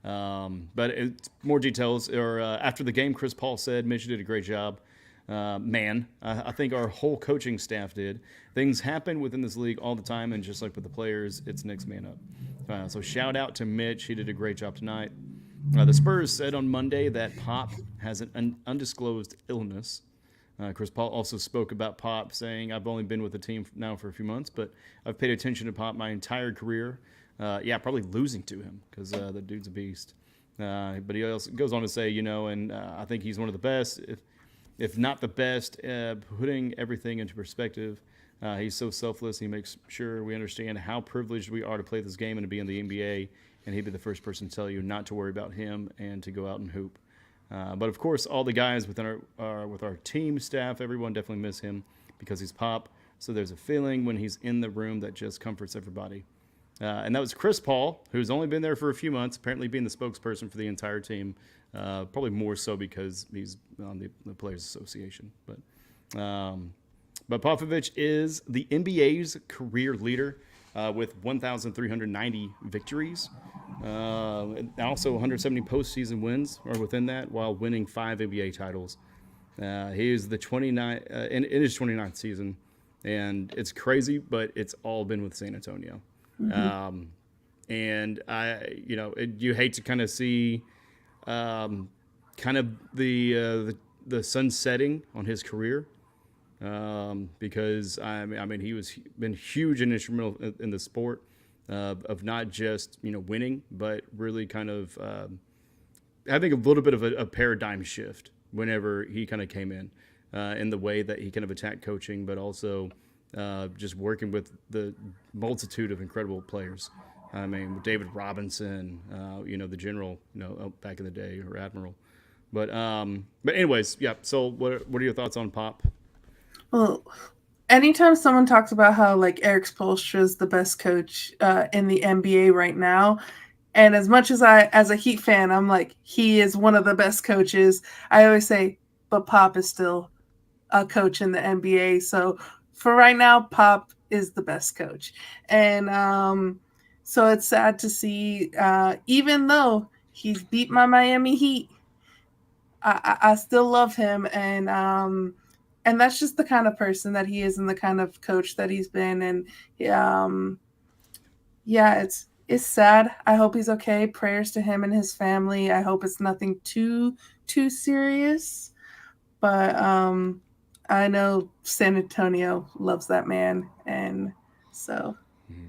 C: but it's more details. Or after the game, Chris Paul said Mitch did a great job. I think our whole coaching staff did. Things happen within this league all the time, and just like with the players, it's next man up. So shout out to Mitch. He did a great job tonight. The Spurs said on Monday that Pop has an undisclosed illness. Chris Paul also spoke about Pop, saying, I've only been with the team now for a few months, but I've paid attention to Pop my entire career. Probably losing to him because the dude's a beast. But he also goes on to say, and I think he's one of the best, if not the best, putting everything into perspective. He's so selfless. He makes sure we understand how privileged we are to play this game and to be in the NBA. And he'd be the first person to tell you not to worry about him and to go out and hoop. But of course, all the guys within with our team, staff, everyone definitely miss him because he's Pop. So there's a feeling when he's in the room that just comforts everybody. And that was Chris Paul, who's only been there for a few months, apparently being the spokesperson for the entire team. Probably more so because he's on the Players Association. But Popovich is the NBA's career leader with 1,390 victories. And also 170 postseason wins are within that, while winning 5 NBA titles. He is the 29 in his 29th season, and it's crazy, but it's all been with San Antonio. Mm-hmm. And you hate to kind of see kind of the sun setting on his career, because I mean he was been huge and instrumental in the sport of not just winning, but really kind of having a little bit of a paradigm shift whenever he kind of came in the way that he kind of attacked coaching, but also just working with the multitude of incredible players. I mean, David Robinson, the general, back in the day, or admiral. But anyways, yeah. So what are your thoughts on Pop?
B: Well, anytime someone talks about how like Eric Spoelstra is the best coach in the NBA right now, and as much as as a Heat fan, I'm like, he is one of the best coaches. I always say, but Pop is still a coach in the NBA. So for right now, Pop is the best coach. And so it's sad to see, even though he's beat my Miami Heat, I still love him. And that's just the kind of person that he is and the kind of coach that he's been. And it's sad. I hope he's okay. Prayers to him and his family. I hope it's nothing too serious. But I know San Antonio loves that man, and so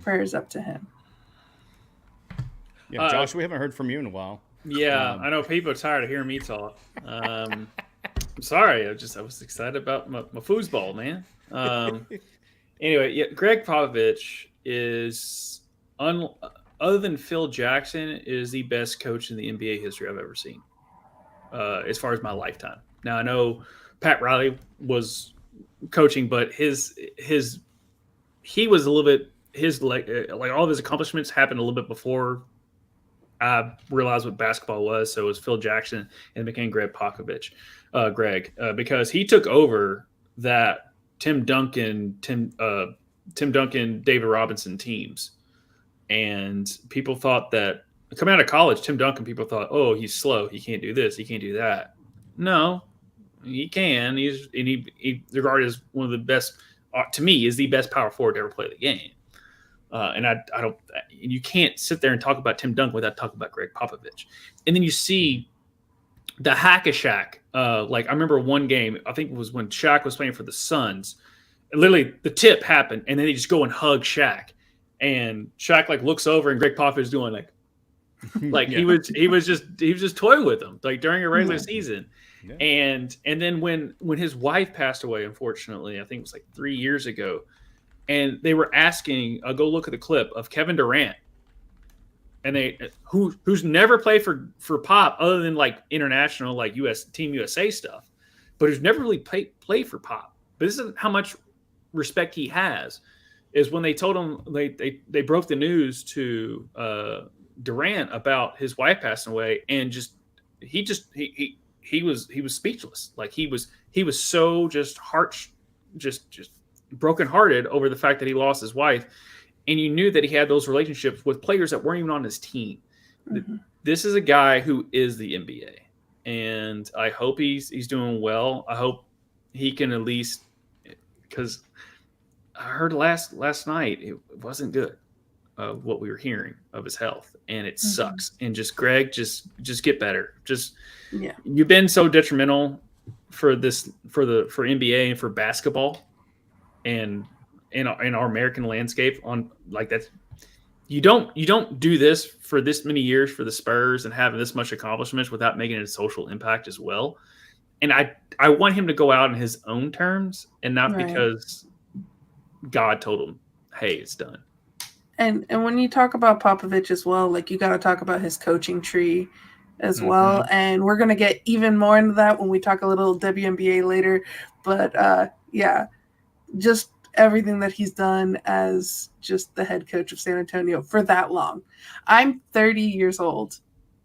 B: prayers up to him.
C: Yeah, Josh, we haven't heard from you in a while.
A: Yeah, I know people are tired of hearing me talk. I'm sorry. I was excited about my foosball, man. Anyway, yeah, Gregg Popovich is other than Phil Jackson, is the best coach in the NBA history I've ever seen, as far as my lifetime. Now, I know Pat Riley was coaching, but he was a little bit, like all of his accomplishments happened a little bit before I realized what basketball was. So it was Phil Jackson, and it became Gregg Popovich, because he took over that Tim Duncan, David Robinson teams. And people thought that coming out of college, Tim Duncan, people thought, oh, he's slow. He can't do this. He can't do that. No, he can. He's regarded as one of the best, to me, is the best power forward to ever play the game. And I don't, you can't sit there and talk about Tim Duncan without talking about Gregg Popovich. And then you see the hack-a-shack. Like I remember one game, I think it was when Shaq was playing for the Suns. Literally, the tip happened, and then they just go and hug Shaq. And Shaq like looks over, and Gregg Popovich is doing like yeah. he was just toying with him like during a regular season. Yeah. And then when his wife passed away, unfortunately, I think it was like 3 years ago, and they were asking, go look at the clip of Kevin Durant, and who's never played for Pop other than like international like Team USA stuff, but who's never really played for Pop. But this is how much respect he has. Is when they told him they broke the news to Durant about his wife passing away, and he was speechless. Like he was so just brokenhearted over the fact that he lost his wife, and you knew that he had those relationships with players that weren't even on his team. Mm-hmm. This is a guy who is the NBA, and I hope he's doing well. I hope he can at least, because I heard last night it wasn't good, what we were hearing of his health, and it sucks. And just Gregg, just get better. You've been so detrimental for NBA and for basketball, and in our American landscape on like that. You don't do this for this many years for the Spurs and having this much accomplishments without making a social impact as well. And I want him to go out on his own terms and not because God told him, hey, it's done. And
B: when you talk about Popovich as well, like you got to talk about his coaching tree as well. And we're going to get even more into that when we talk a little WNBA later. But just everything that he's done as just the head coach of San Antonio for that long. I'm 30 years old,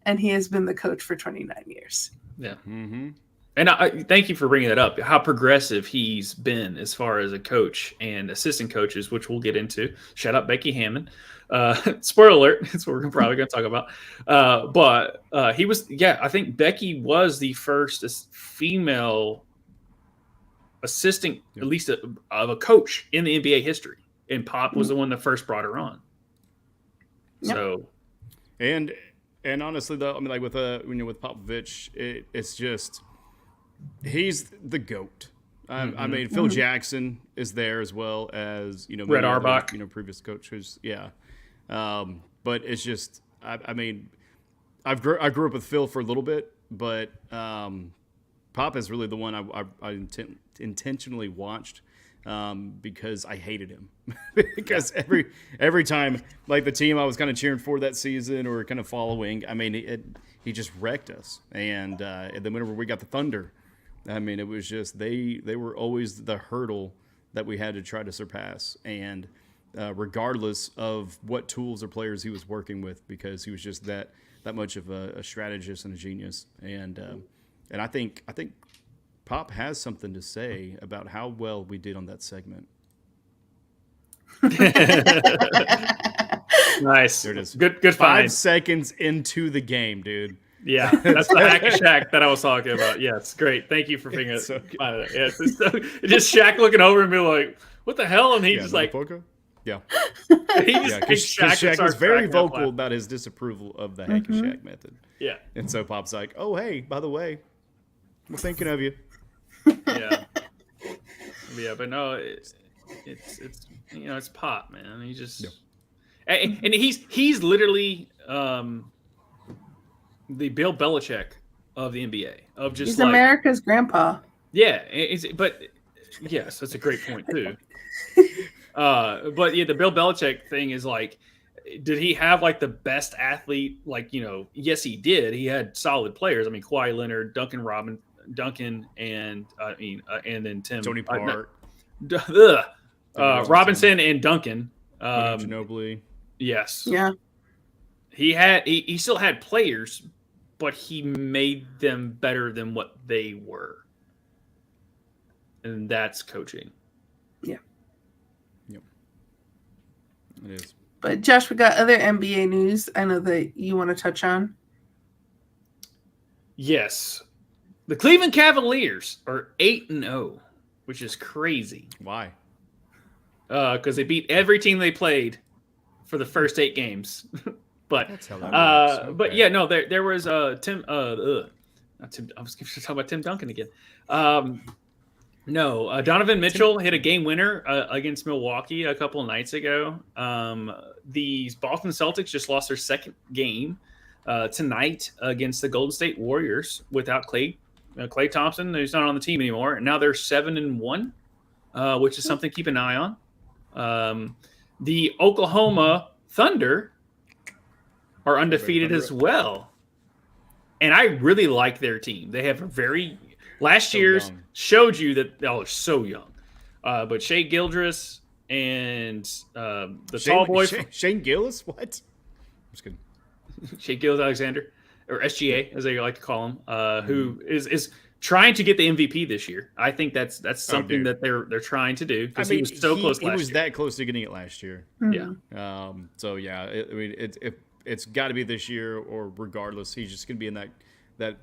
B: and he has been the coach for 29 years.
A: Yeah. Mm-hmm. And I thank you for bringing that up, how progressive he's been as far as a coach and assistant coaches, which we'll get into. Shout out Becky Hammond. Spoiler alert, that's what we're probably going to talk about. But he was, I think Becky was the first female assistant, at least of a coach in the NBA history. And Pop was the one that first brought her on. Yep. So,
C: and honestly, though, I mean, like with with Popovich, it's just he's the GOAT. I mean, Phil Jackson is there as well as
A: Red Auerbach,
C: previous coaches. Yeah, but it's just I mean, I grew up with Phil for a little bit, but Pop is really the one I intentionally watched because I hated him. Because every time, like the team I was kind of cheering for that season or kind of following, I mean, he just wrecked us. And then whenever we got the Thunder, I mean, it was just they were always the hurdle that we had to try to surpass. And regardless of what tools or players he was working with, because he was just that much of a strategist and a genius. And I think Pop has something to say about how well we did on that segment.
A: Nice.
C: There it is.
A: Good
C: 5
A: find.
C: seconds into the game, dude.
A: Yeah, that's the hack Shaq that I was talking about. Yes, great. Thank you for figuring it out. Yeah, it's just Shaq looking over and be like, "What the hell?" And he just like,
C: yeah.
A: He just
C: Because Shaq was very vocal
A: up.
C: about his disapproval of the hack Shaq method.
A: Yeah,
C: and so Pop's like, "Oh, hey, by the way, we're thinking of you."
A: Yeah, but no, it's it's Pop, man. He just and he's literally the Bill Belichick of the NBA of just
B: he's America's grandpa.
A: Yeah, but yes, that's a great point too. But yeah, the Bill Belichick thing is like, did he have like the best athlete? Like, yes, he did. He had solid players. I mean, Kawhi Leonard, Duncan, and then Tim
C: Tony Park,
A: Robinson, and Duncan.
C: Ginobili.
A: Yes.
B: Yeah.
A: He still had players, but he made them better than what they were, and that's coaching.
B: Yeah.
C: Yep. It is.
B: But Josh, we got other NBA news I know that you want to touch on.
A: Yes. The Cleveland Cavaliers are 8-0, which is crazy.
C: Why?
A: Because they beat every team they played for the first 8 games. But
C: that's how that works. Okay.
A: But yeah, no, there was Tim. Not Tim. I was talking about Tim Duncan again. No, Donovan Mitchell hit a game winner against Milwaukee a couple of nights ago. The Boston Celtics just lost their second game tonight against the Golden State Warriors without Klay Thompson, who's not on the team anymore. And now they're 7-1, which is something to keep an eye on. The Oklahoma Thunder are undefeated as well. And I really like their team. They have a last year's showed you that they're so young. But Shea Gildress and the tall boy.
C: Shane Gillis? What? I'm just kidding.
A: Shea Gilgeous-Alexander, or SGA, as they like to call him, who is trying to get the MVP this year. I think that's something that they're trying to do, because he was so close last year.
C: He was that close to getting it last year.
B: Mm-hmm.
C: Yeah. So yeah, it's got to be this year, or regardless, he's just going to be in that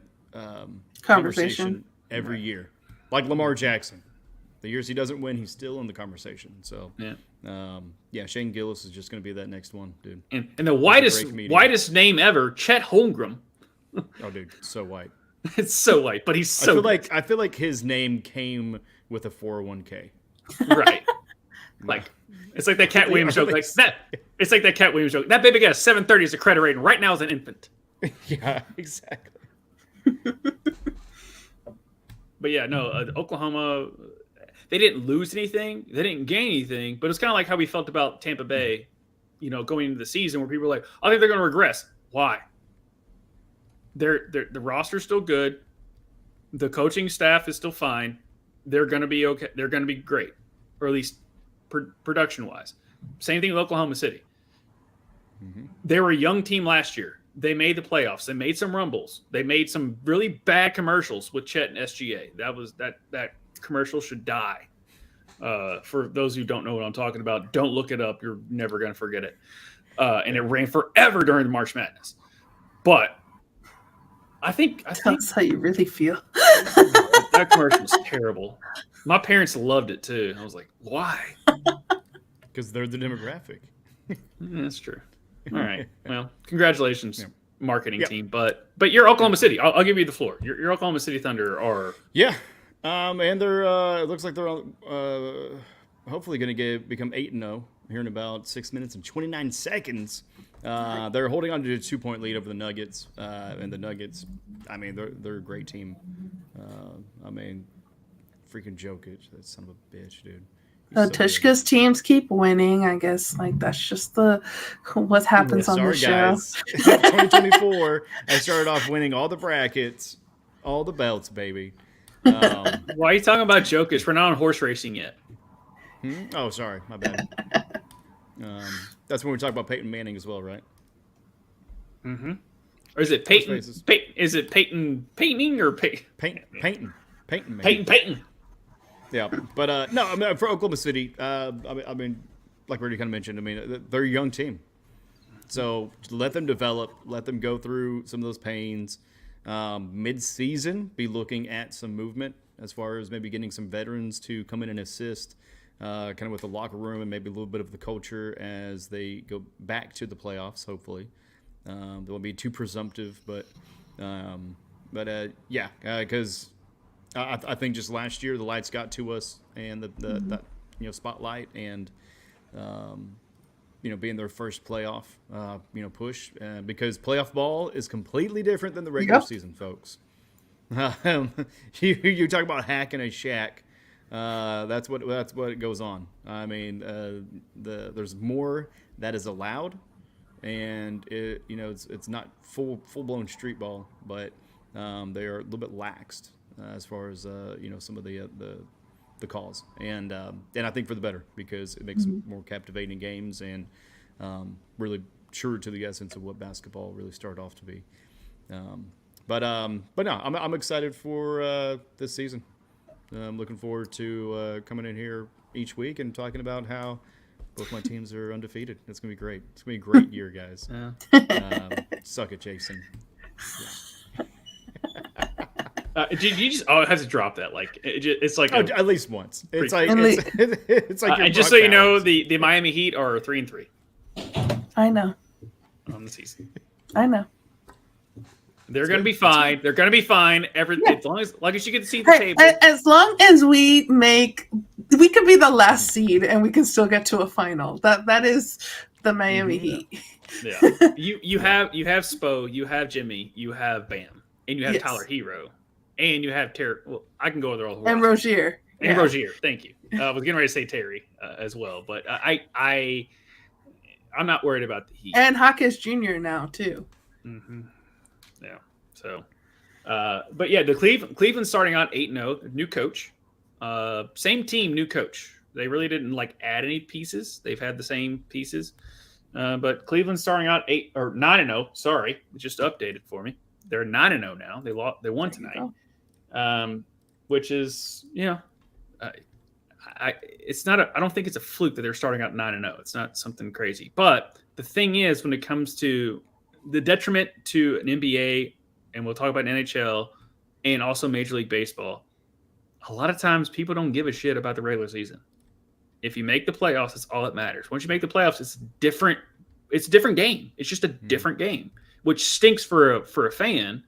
C: conversation every year, like Lamar Jackson. The years he doesn't win, he's still in the conversation. So Shane Gillis is just going to be that next one, dude.
A: And the whitest name ever, Chet Holmgren.
C: Oh, dude, so white.
A: It's so white, but he's so.
C: I feel like his name came with a 401k.
A: Right. Like it's like that Cat Williams joke. Like that. It's like that Cat Williams joke. That baby got a 730 as a credit rating right now as an infant.
C: Yeah, exactly.
A: But yeah, no, Oklahoma, they didn't lose anything. They didn't gain anything. But it's kind of like how we felt about Tampa Bay, going into the season, where people were like, I think they're going to regress. Why? The roster's still good. The coaching staff is still fine. They're going to be okay. They're going to be great. Or at least production-wise. Same thing with Oklahoma City. They were a young team last year. They made the playoffs. They made some rumbles. They made some really bad commercials with Chet and SGA. That commercial should die. For those who don't know what I'm talking about, don't look it up. You're never going to forget it. And it ran forever during the March Madness. But I think
B: that's how you really feel.
A: that commercial was terrible. My parents loved it too. I was like, why?
C: Because they're the demographic.
A: That's true. All right. Well, congratulations, marketing team. But you're Oklahoma City. I'll give you the floor. Your Oklahoma City Thunder are
C: and they're it looks like they're hopefully going to become 8-0 here in about 6 minutes and 29 seconds. They're holding on to a 2-point lead over the Nuggets, and the Nuggets, I mean, they're a great team. I mean, freaking Jokic, that son of a bitch, dude.
B: Tvshka's teams keep winning. I guess like that's just what happens on the show.
C: Guys. 2024, I started off winning all the brackets, all the belts, baby.
A: Why are you talking about Jokic? We're not on horse racing yet.
C: Oh, sorry, my bad. That's when we talk about Peyton Manning as well, right?
A: Mm-hmm. Or is it Peyton? Is it Peyton Painting or
C: Peyton?
A: Peyton.
C: Yeah, but no, I mean for Oklahoma City, I mean, like we already kind of mentioned, I mean they're a young team, so let them develop, let them go through some of those pains. Mid-season, be looking at some movement as far as maybe getting some veterans to come in and assist, kind of with the locker room and maybe a little bit of the culture as they go back to the playoffs. Hopefully, they won't be too presumptive, but because. I think just last year the lights got to us and the spotlight and being their first playoff push because playoff ball is completely different than the regular season, folks. You talk about hacking a shack, that's what goes on. I mean there's more that is allowed, and it's not full blown street ball, but they are a little bit laxed. As far as some of the calls, and I think for the better because it makes more captivating games and really true to the essence of what basketball really started off to be. But no, I'm excited for this season. I'm looking forward to coming in here each week and talking about how both my teams are undefeated. It's gonna be great. It's gonna be a great year, guys. Suck it, Jason. Yeah.
A: You just have to drop that. Like it's like
C: at least once. It's like
A: and just so you know, the Miami Heat are 3-3.
B: I know.
A: On the season.
B: I know.
A: They're going to be fine. They're going to be fine. As long as you get to see the table.
B: As long as we could be the last seed and we can still get to a final. That is the Miami Heat.
A: Yeah. You have Spo, you have Jimmy, you have Bam, and you have Tyler Hero. And you have Terry. Well, I can go there all the way.
B: And Rozier.
A: And Rozier. Thank you. I was getting ready to say Terry as well, but I'm not worried about the Heat.
B: And Hawkins Jr. now too.
A: Mm-hmm. Yeah. So, but yeah, the Cleveland starting out 8-0, new coach, same team, new coach. They really didn't add any pieces. They've had the same pieces, but Cleveland starting out 9-0. Sorry, it just updated for me. They're 9-0 now. They won tonight. Which is, it's not. I don't think it's a fluke that they're starting out 9-0. It's not something crazy. But the thing is, when it comes to the detriment to an NBA, and we'll talk about NHL and also Major League Baseball, a lot of times people don't give a shit about the regular season. If you make the playoffs, that's all that matters. Once you make the playoffs, it's different. It's a different game. It's just a different game, which stinks for a fan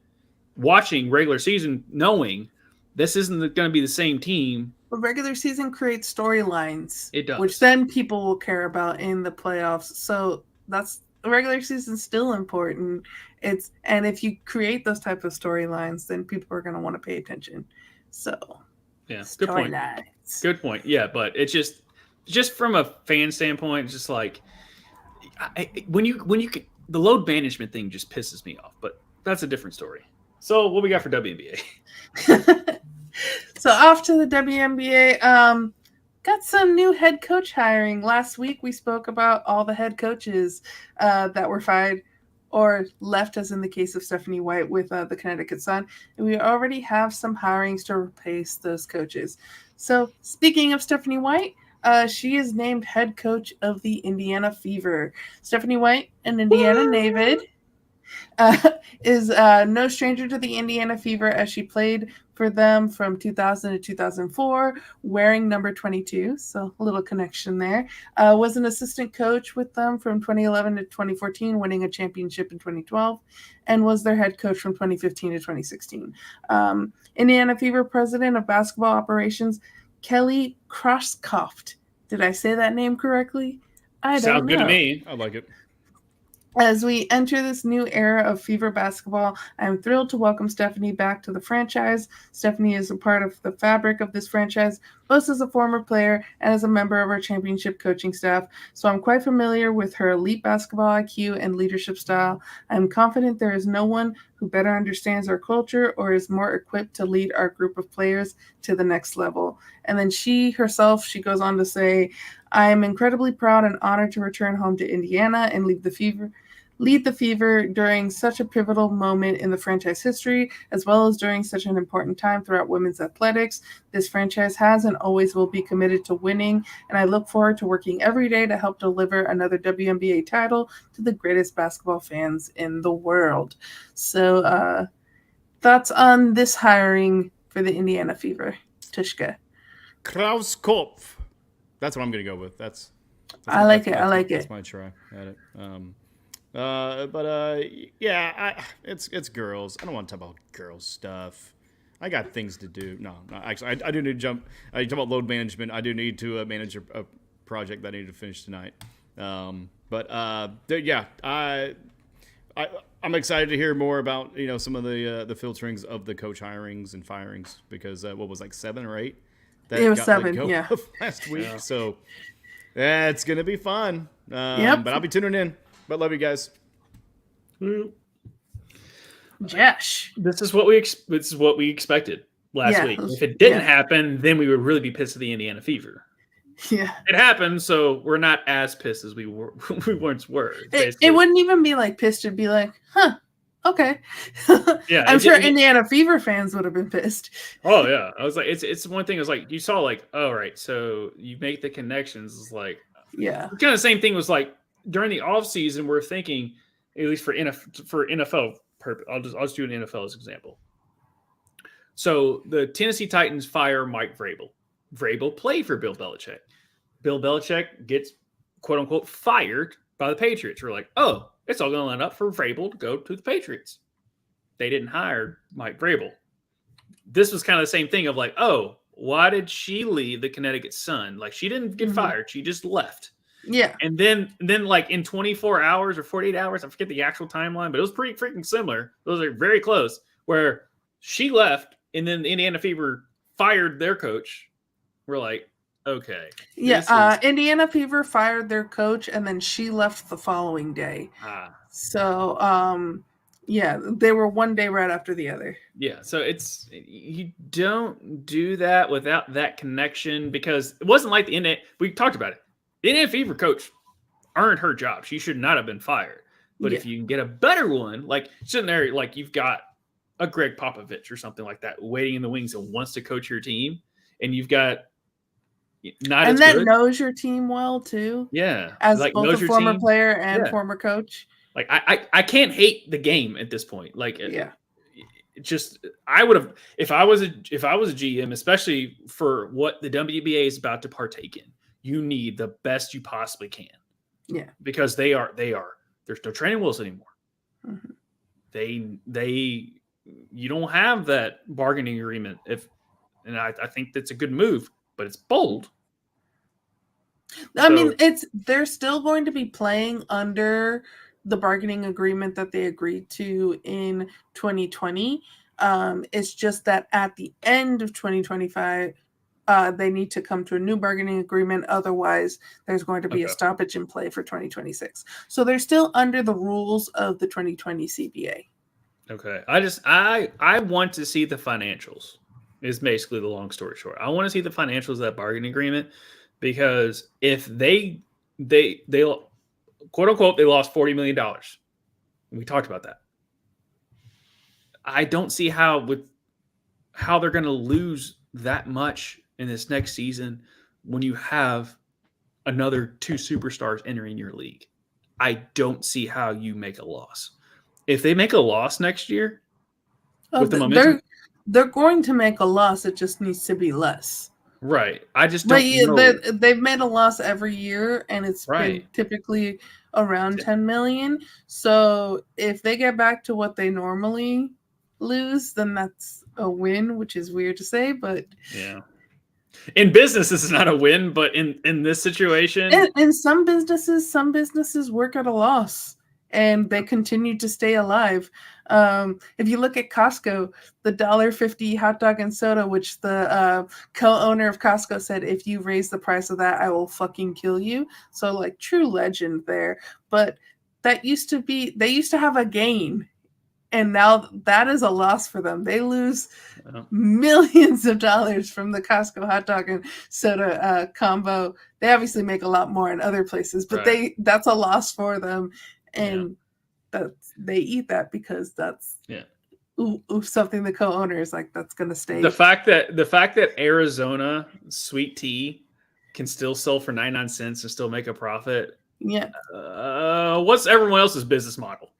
A: watching regular season, knowing this isn't going to be the same team.
B: But regular season creates storylines.
A: It does.
B: Which then people will care about in the playoffs. So that's the regular season is still important. And if you create those type of storylines, then people are going to want to pay attention. So
A: yeah, good point. Good point. Yeah, but it's just from a fan standpoint, it's just like when you can, the load management thing just pisses me off. But that's a different story. So what we got for WNBA?
B: So off to the WNBA. got some new head coach hiring. Last week we spoke about all the head coaches that were fired or left, as in the case of Stephanie White with the Connecticut Sun. And we already have some hirings to replace those coaches. So speaking of Stephanie White, she is named head coach of the Indiana Fever. Stephanie White, an Indiana native, is no stranger to the Indiana Fever, as she played for them from 2000 to 2004, wearing number 22, so a little connection there. Was an assistant coach with them from 2011 to 2014, winning a championship in 2012, and was their head coach from 2015 to 2016. Indiana Fever president of basketball operations, Kelly Krauskopf. Did I say that name correctly? I don't know.
A: Sounds good to me.
C: I like it.
B: As we enter this new era of Fever basketball, I'm thrilled to welcome Stephanie back to the franchise. Stephanie is a part of the fabric of this franchise, both as a former player and as a member of our championship coaching staff, so I'm quite familiar with her elite basketball IQ and leadership style. I'm confident there is no one who better understands our culture or is more equipped to lead our group of players to the next level. And then she herself, she goes on to say, I am incredibly proud and honored to return home to Indiana and lead the Fever during such a pivotal moment in the franchise history, as well as during such an important time throughout women's athletics. This franchise has and always will be committed to winning, and I look forward to working every day to help deliver another WNBA title to the greatest basketball fans in the world. So, thoughts on this hiring for the Indiana Fever, Tvshka?
C: Krauskopf. That's what I'm going to go with. That's
B: I like it.
C: That's my try at it. Yeah, it's girls. I don't want to talk about girls stuff. I got things to do. No, actually, I do need to jump. I talk about load management. I do need to manage a project that I need to finish tonight. I'm excited to hear more about some of the filterings of the coach hirings and firings, because what was like 7 or 8.
B: It was 7, yeah.
C: Last week,
A: Yeah.
C: So it's gonna be fun.
B: Yep.
C: But I'll be tuning in. But love you guys.
B: Josh.
A: This is what we expected last week. If it didn't happen, then we would really be pissed at the Indiana Fever.
B: Yeah,
A: it happened, so we're not as pissed as we once were.
B: It wouldn't even be like pissed. It'd be like, huh. Okay.
A: Yeah,
B: I'm sure Indiana Fever fans would have been pissed.
A: Oh yeah, I was like, it's one thing. It was like you saw like, oh right, so you make the connections. It's like,
B: yeah,
A: kind of the same thing was like during the off season. We're thinking, at least for NFL purpose, I'll just do an NFL as an example. So the Tennessee Titans fire Mike Vrabel. Vrabel played for Bill Belichick. Bill Belichick gets quote unquote fired by the Patriots. We're like, oh, it's all going to line up for Vrabel to go to the Patriots. They didn't hire Mike Vrabel. This was kind of the same thing of like, oh, why did she leave the Connecticut Sun? Like, she didn't get fired. She just left.
B: Yeah.
A: And then like in 24 hours or 48 hours, I forget the actual timeline, but it was pretty freaking similar. Those are very close, where she left and then the Indiana Fever fired their coach. We're like, okay.
B: Yeah, Indiana Fever fired their coach, and then she left the following day. So, yeah, they were one day right after the other.
A: Yeah, so you don't do that without that connection, because it wasn't like we talked about it. The Indiana Fever coach earned her job. She should not have been fired. But if you can get a better one, like sitting there, like you've got a Gregg Popovich or something like that waiting in the wings and wants to coach your team, and you've got
B: knows your team well too.
A: Yeah,
B: as like both a former player and former coach.
A: Like I can't hate the game at this point. Like
B: it
A: just I would have if I was a GM, especially for what the WNBA is about to partake in. You need the best you possibly can.
B: Yeah,
A: because they are. There's no training wheels anymore.
B: Mm-hmm.
A: You don't have that bargaining agreement. And I think that's a good move, but it's bold.
B: I mean, they're still going to be playing under the bargaining agreement that they agreed to in 2020. It's just that at the end of 2025, they need to come to a new bargaining agreement. Otherwise, there's going to be a stoppage in play for 2026. So they're still under the rules of the 2020 CBA.
A: Okay. I want to see the financials. is basically the long story short. I want to see the financials of that bargaining agreement, because if they quote unquote, they lost $40 million. We talked about that. I don't see how they're going to lose that much in this next season when you have another 2 superstars entering your league. I don't see how you make a loss. If they make a loss next year, with the momentum,
B: they're going to make a loss. It just needs to be less.
A: Right. I just don't
B: know. They've made a loss every year, and it's
A: right.
B: been typically around 10 million. So if they get back to what they normally lose, then that's a win, which is weird to say, but
A: yeah. In business, this is not a win, but in this situation,
B: in some businesses work at a loss and they continue to stay alive. If you look at Costco, the $1.50 hot dog and soda, which the co-owner of Costco said, if you raise the price of that, I will fucking kill you. So like true legend there. But that used to be, they used to have a gain. And now that is a loss for them. They lose millions of dollars from the Costco hot dog and soda combo. They obviously make a lot more in other places, but that's a loss for them. And they eat that because that's something the co-owner is like, that's going to stay.
A: The fact that Arizona sweet tea can still sell for 99 cents and still make a profit.
B: Yeah.
A: What's everyone else's business model?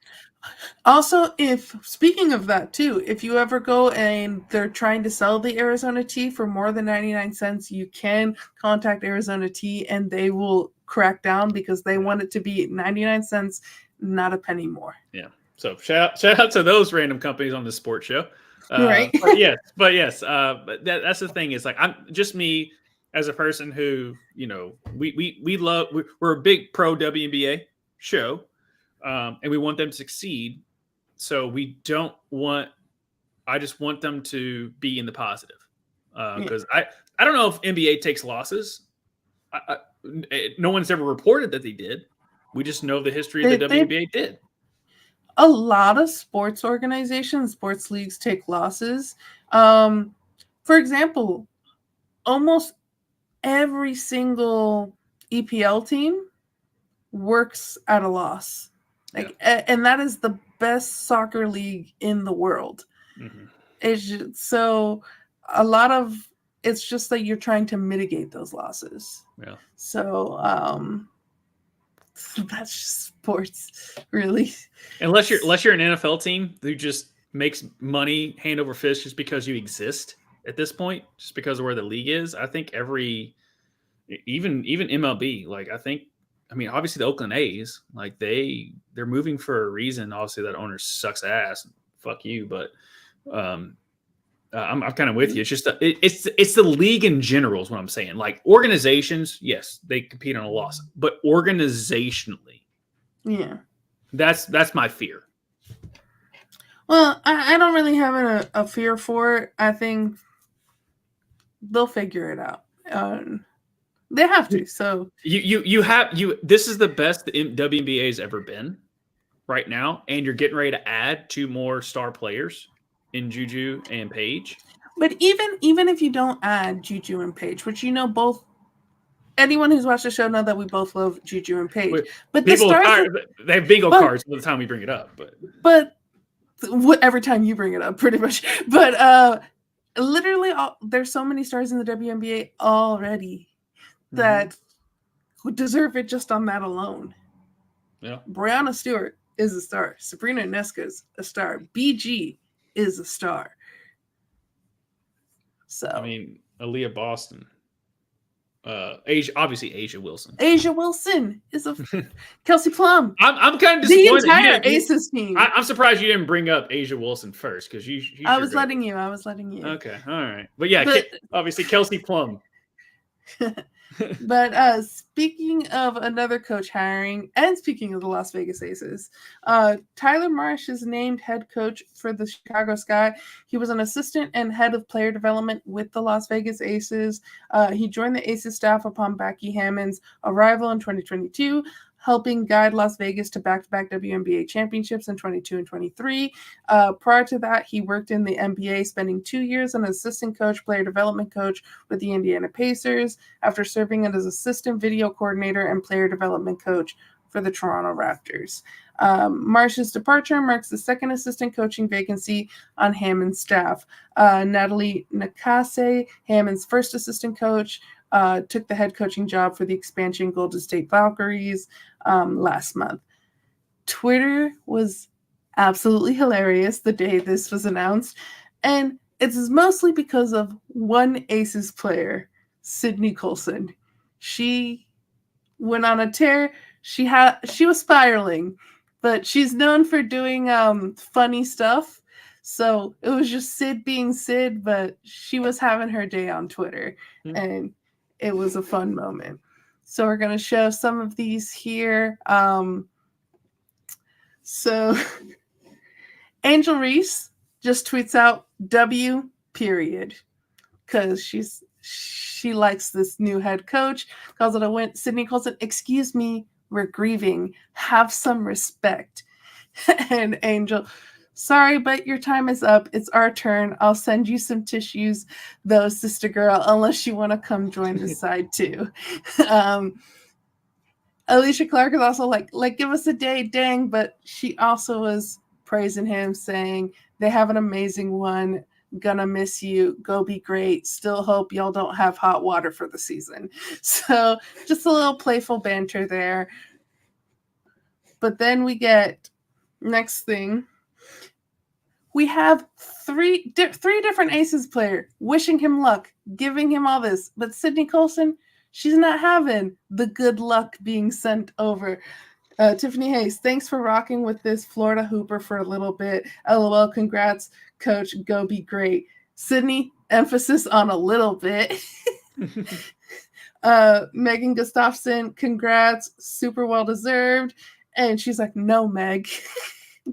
B: Also, speaking of that too, if you ever go and they're trying to sell the Arizona tea for more than 99 cents, you can contact Arizona Tea and they will crack down because they want it to be 99 cents, not a penny more.
A: Yeah. So shout out to those random companies on the sports show.
B: Right.
A: But that's the thing is like, I'm just me as a person who, we're a big pro WNBA show. And we want them to succeed. So I just want them to be in the positive. Because I don't know if NBA takes losses. No one's ever reported that they did. We just know the history of the WNBA did.
B: A lot of sports organizations, sports leagues take losses. For example, almost every single EPL team works at a loss. And that is the best soccer league in the world. Mm-hmm. It's just, so a lot of it's just that you're trying to mitigate those losses.
A: Yeah.
B: So that's just sports, really.
A: Unless you're an NFL team who just makes money hand over fist just because you exist at this point, just because of where the league is. I think even MLB, like obviously the Oakland A's, like they're moving for a reason. Obviously that owner sucks ass. Fuck you. But I'm kind of with you. It's just it's the league in general is what I'm saying. Like organizations, yes, they compete on a loss, but organizationally, that's my fear.
B: Well, I don't really have a fear for it. I think they'll figure it out. They have to. So
A: this is the best the WNBA has ever been right now, and you're getting ready to add 2 more star players in Juju and Paige.
B: But even if you don't add Juju and Paige, which both anyone who's watched the show know that we both love Juju and Paige. But
A: they have bingo cards by the time we bring it up.
B: But every time you bring it up, pretty much. But literally, there's so many stars in the WNBA already that would deserve it just on that alone.
A: Yeah.
B: Breanna Stewart is a star. Sabrina Ionescu's a star. BG is a star. So
A: Aaliyah Boston. Asia Wilson.
B: Asia Wilson is a Kelsey Plum.
A: I'm kind of disappointed.
B: The entire Aces team.
A: I'm surprised you didn't bring up Asia Wilson first because
B: I was letting you.
A: Okay, all right, but obviously Kelsey Plum.
B: But speaking of another coach hiring, and speaking of the Las Vegas Aces, Tyler Marsh is named head coach for the Chicago Sky. He was an assistant and head of player development with the Las Vegas Aces. He joined the Aces staff upon Becky Hammond's arrival in 2022. helping guide Las Vegas to back-to-back WNBA championships in 22 and 23. Prior to that, he worked in the NBA, spending 2 years as an assistant coach, player development coach with the Indiana Pacers, after serving as assistant video coordinator and player development coach for the Toronto Raptors. Marsh's departure marks the second assistant coaching vacancy on Hammond's staff. Natalie Nakase, Hammond's first assistant coach, took the head coaching job for the expansion Golden State Valkyries last month. Twitter was absolutely hilarious the day this was announced, and it's mostly because of one Aces player, Sydney Colson. She went on a tear. She was spiraling, but she's known for doing funny stuff. So it was just Sid being Sid, but she was having her day on Twitter, and it was a fun moment. So we're going to show some of these here. So Angel Reese just tweets out W period, because she likes this new head coach, calls it a win. Sydney calls it, "Excuse me, we're grieving. Have some respect." And Angel, "Sorry, but your time is up. It's our turn. I'll send you some tissues, though, sister girl, unless you want to come join the side too." Alicia Clark is also like, "Give us a day, dang," but she also was praising him, saying, "They have an amazing one. Gonna miss you. Go be great. Still hope y'all don't have hot water for the season." So just a little playful banter there. But then we get next thing. We have three different Aces player wishing him luck, giving him all this. But Sydney Colson, she's not having the good luck being sent over. Tiffany Hayes, "Thanks for rocking with this Florida hooper for a little bit. LOL, congrats, coach. Go be great." Sydney, emphasis on a little bit. Megan Gustafson, "Congrats, super well deserved." And she's like, "No, Meg."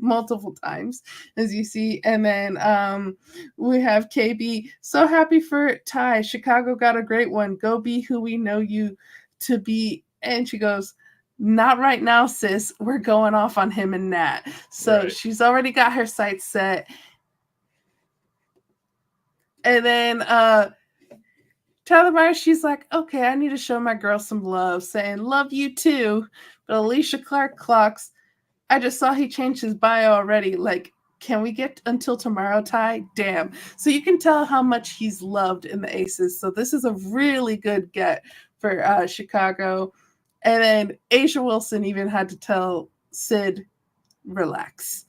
B: Multiple times, as you see. And then we have KB, "So happy for Ty. Chicago got a great one. Go be who we know you to be." And she goes, "Not right now, sis. We're going off on him and Nat." So right. She's already got her sights set. And then Tyler Myers, she's like, "Okay, I need to show my girl some love," saying, "Love you too." But Alicia Clark clocks, "I just saw he changed his bio already. Like, can we get until tomorrow, Ty? Damn." So you can tell how much he's loved in the Aces. So this is a really good get for Chicago. And then Asia Wilson even had to tell Sid, "Relax."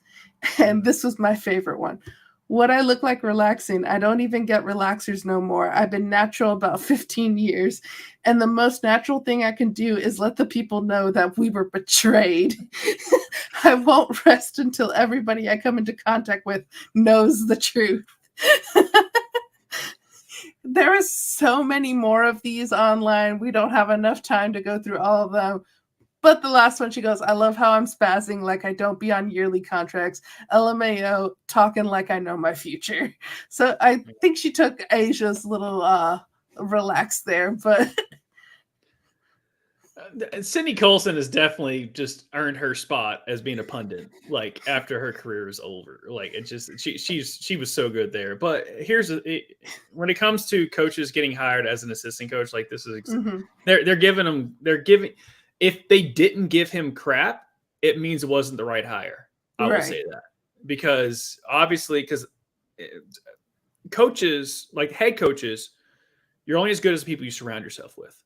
B: And this was my favorite one. "What I look like relaxing? I don't even get relaxers no more. I've been natural about 15 years. And the most natural thing I can do is let the people know that we were betrayed. I won't rest until everybody I come into contact with knows the truth." There are so many more of these online. We don't have enough time to go through all of them. But the last one, she goes, "I love how I'm spazzing like I don't be on yearly contracts. LMAO, talking like I know my future." So I think she took Asia's little relax there. But
A: Sydney Colson has definitely just earned her spot as being a pundit, like after her career is over. Like it just she was so good there. But when it comes to coaches getting hired as an assistant coach, like this is they're giving if they didn't give him crap, it means it wasn't the right hire. I will say that, because obviously coaches, like head coaches, you're only as good as the people you surround yourself with,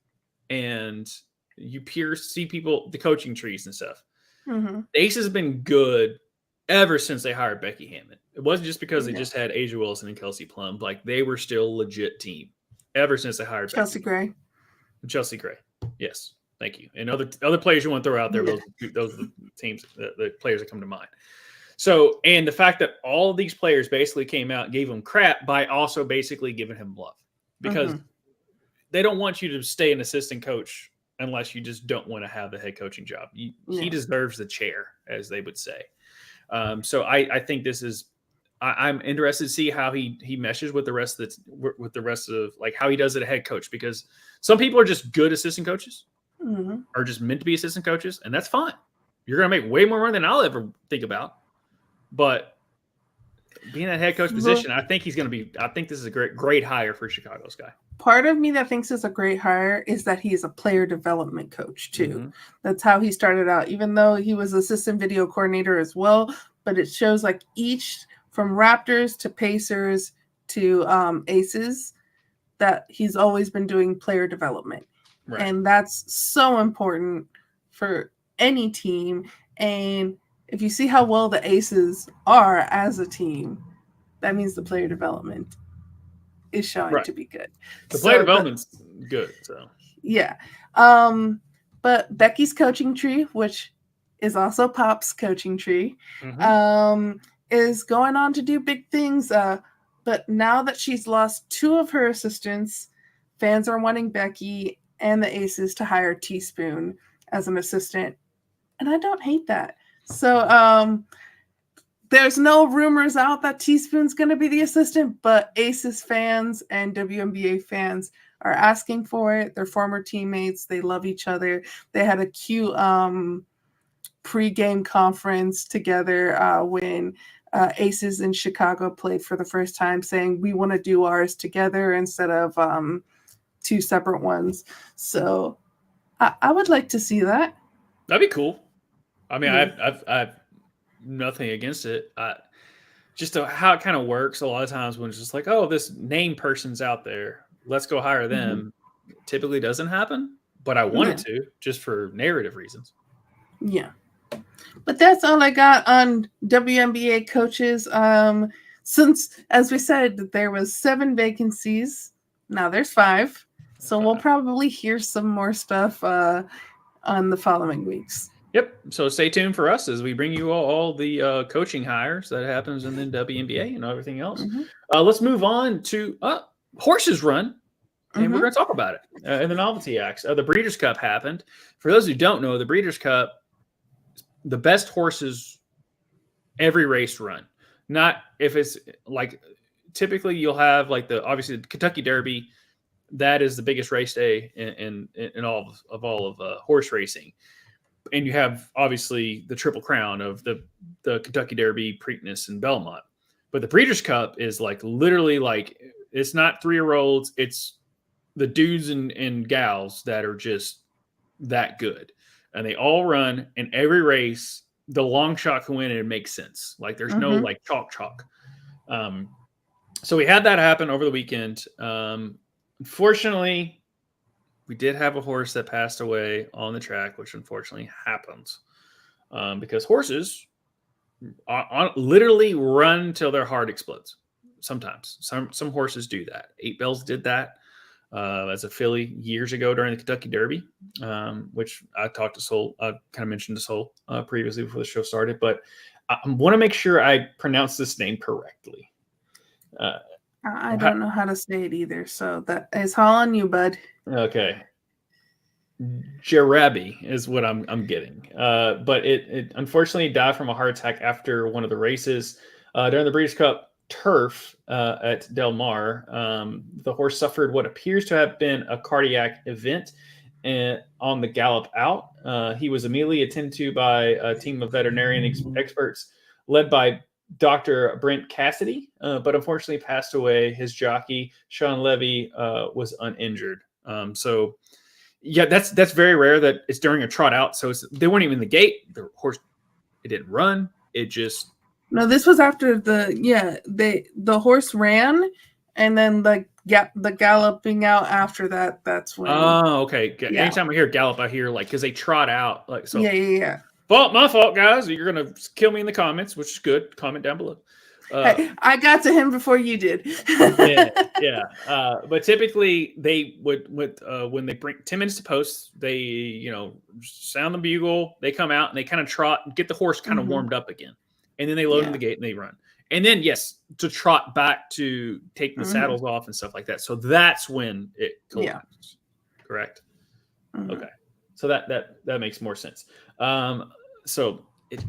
A: and you see people, the coaching trees and stuff. The Aces have been good ever since they hired Becky Hammond. It wasn't just because they just had Asia Wilson and Kelsey Plum. Like they were still a legit team ever since they hired
B: Chelsea Gray.
A: Chelsea Gray. Yes. Thank you. And other players you want to throw out there, those are the teams, the players that come to mind. So, and the fact that all of these players basically came out and gave him crap by also basically giving him love, because they don't want you to stay an assistant coach unless you just don't want to have the head coaching job. He deserves the chair, as they would say. So I think this is, I'm interested to see how he meshes with the rest of like how he does it a head coach, because some people are just good assistant coaches are just meant to be assistant coaches, and that's fine. You're going to make way more money than I'll ever think about. But being that head coach position, I think I think this is a great hire for Chicago's guy.
B: Part of me that thinks it's a great hire is that he is a player development coach too. That's how he started out, even though he was assistant video coordinator as well. But it shows like each from Raptors to Pacers to Aces that he's always been doing player development. Right. And that's so important for any team. And if you see how well the Aces are as a team, that means the player development is showing to be good.
A: The player development's good. So
B: yeah. But Becky's coaching tree, which is also Pop's coaching tree, is going on to do big things. But now that she's lost 2 of her assistants, fans are wanting Becky and the Aces to hire Teaspoon as an assistant. And I don't hate that. So there's no rumors out that Teaspoon's going to be the assistant, but Aces fans and WNBA fans are asking for it. They're former teammates. They love each other. They had a cute pre-game conference together when Aces in Chicago played for the first time, saying we want to do ours together instead of 2 separate ones. So I would like to see that.
A: That'd be cool. I mean, I've nothing against it. Just how it kind of works a lot of times when it's just like, oh, this name person's out there, let's go hire them. Typically doesn't happen, but I wanted to just for narrative reasons.
B: Yeah. But that's all I got on WNBA coaches. Since, as we said, there was 7 vacancies, now there's 5. So we'll probably hear some more stuff on the following weeks.
A: Yep. So stay tuned for us as we bring you all the coaching hires that happens in the WNBA and everything else. Let's move on to Horses Run, and we're going to talk about it in the Novelty Acts. The Breeders' Cup happened. For those who don't know, the Breeders' Cup, the best horses every race run. Not if it's like typically you'll have like obviously the Kentucky Derby. That is the biggest race day in all of horse racing. And you have obviously the Triple Crown of the Kentucky Derby, Preakness, and Belmont. But the Breeders' Cup is like literally like it's not 3-year-olds, it's the dudes and gals that are just that good. And they all run in every race. The long shot can win and it makes sense. Like there's no like chalk. So we had that happen over the weekend. Unfortunately, we did have a horse that passed away on the track, which unfortunately happens because horses literally run till their heart explodes. Sometimes some horses do that. 8 Bells did that as a filly years ago during the Kentucky Derby, which I talked to Sol. I kind of mentioned to Sol previously before the show started, but I want to make sure I pronounce this name correctly.
B: I don't know how to say it either, so that is all on you, bud.
A: Okay. Jarabi is what I'm getting. But it unfortunately died from a heart attack after one of the races during the Breeders' Cup turf at Del Mar. The horse suffered what appears to have been a cardiac event on the gallop out. He was immediately attended to by a team of veterinarian experts led by Dr. Brent Cassidy, but unfortunately passed away. His jockey, Sean Levy, was uninjured. So, yeah, that's very rare that it's during a trot out. So they weren't even in the gate. The horse, it didn't run. It just
B: no. This was after the horse ran, and then the galloping out after that. That's when.
A: Oh, okay. Yeah. Anytime I hear gallop, I hear like because they trot out like so.
B: Yeah.
A: My fault, guys. You're gonna kill me in the comments, which is good. Comment down below.
B: Hey, I got to him before you did.
A: yeah. But typically they would when they bring 10 minutes to post, they sound the bugle. They come out and they kind of trot and get the horse kind of warmed up again, and then they load in the gate and they run. And then to trot back to taking the saddles off and stuff like that. So that's when it collapses. Yeah. Correct. Okay. So that makes more sense.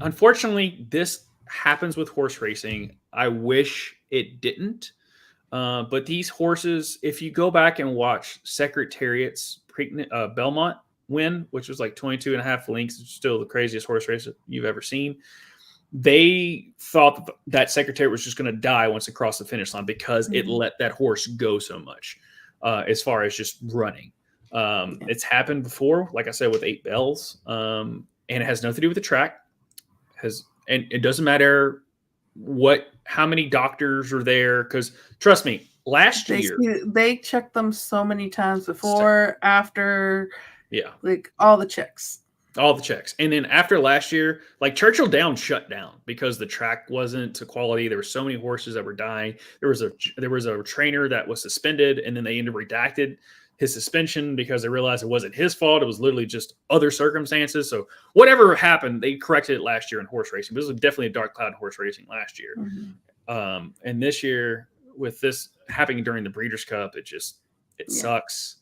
A: Unfortunately, this happens with horse racing. I wish it didn't. But these horses, if you go back and watch Secretariat's Belmont, win, which was like 22 and a half lengths, still the craziest horse race you've ever seen. They thought that Secretariat was just going to die once it crossed the finish line because it let that horse go so much as far as just running. It's happened before, like I said, with 8 Bells, and it has nothing to do with the track. And it doesn't matter how many doctors are there, because trust me, last year
B: they checked them so many times before, after, like all the checks.
A: And then after last year, like Churchill Downs shut down because the track wasn't to quality. There were so many horses that were dying. There was a trainer that was suspended, and then they ended up redacted his suspension because they realized it wasn't his fault. It was literally just other circumstances. So whatever happened, they corrected it last year in horse racing. But it was definitely a dark cloud in horse racing last year. And this year, with this happening during the Breeders' Cup, it sucks.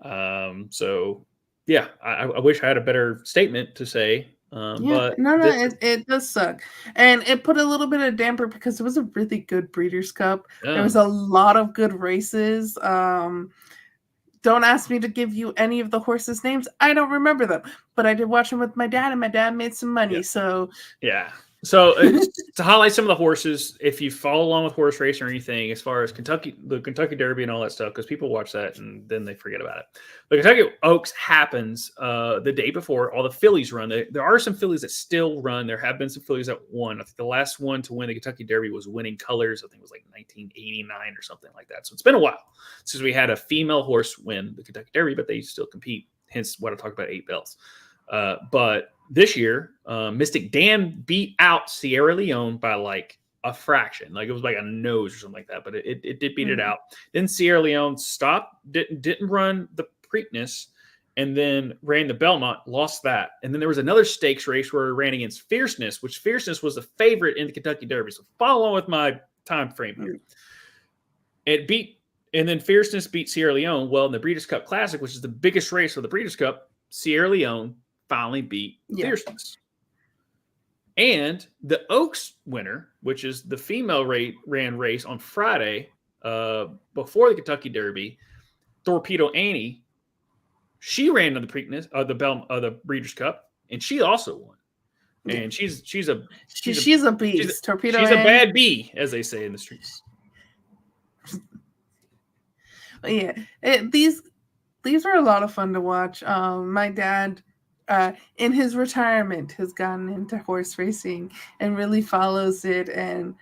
A: So yeah, I wish I had a better statement to say. But
B: it does suck, and it put a little bit of damper because it was a really good Breeders' Cup. There was a lot of good races. Don't ask me to give you any of the horses' names. I don't remember them, but I did watch them with my dad, and my dad made some money. So
A: So to highlight some of the horses, if you follow along with horse racing or anything, as far as the Kentucky Derby and all that stuff, because people watch that and then they forget about it. The Kentucky Oaks happens the day before all the fillies run. There are some fillies that still run. There have been some fillies that won. I think the last one to win the Kentucky Derby was Winning Colors. I think it was like 1989 or something like that. So it's been a while since we had a female horse win the Kentucky Derby, but they still compete. Hence what I talked about 8 Bells. But this year, Mystic Dan beat out Sierra Leone by like a fraction. Like it was like a nose or something like that, but it did beat it out. Then Sierra Leone stopped, didn't run the Preakness, and then ran the Belmont, lost that. And then there was another stakes race where it ran against Fierceness, which Fierceness was the favorite in the Kentucky Derby. So follow along with my time frame here. And then Fierceness beat Sierra Leone. Well, in the Breeders' Cup Classic, which is the biggest race of the Breeders' Cup, Sierra Leone finally beat Fierceness. And the Oaks winner, which is the female ran race on Friday before the Kentucky Derby, Torpedo Annie, she ran in the Preakness, the Breeders' Cup, and she also won. And she's a
B: beast. Torpedo
A: she's
B: Annie.
A: a bad bee, as they say in the streets.
B: These are a lot of fun to watch. My dad, in his retirement, has gotten into horse racing and really follows it, and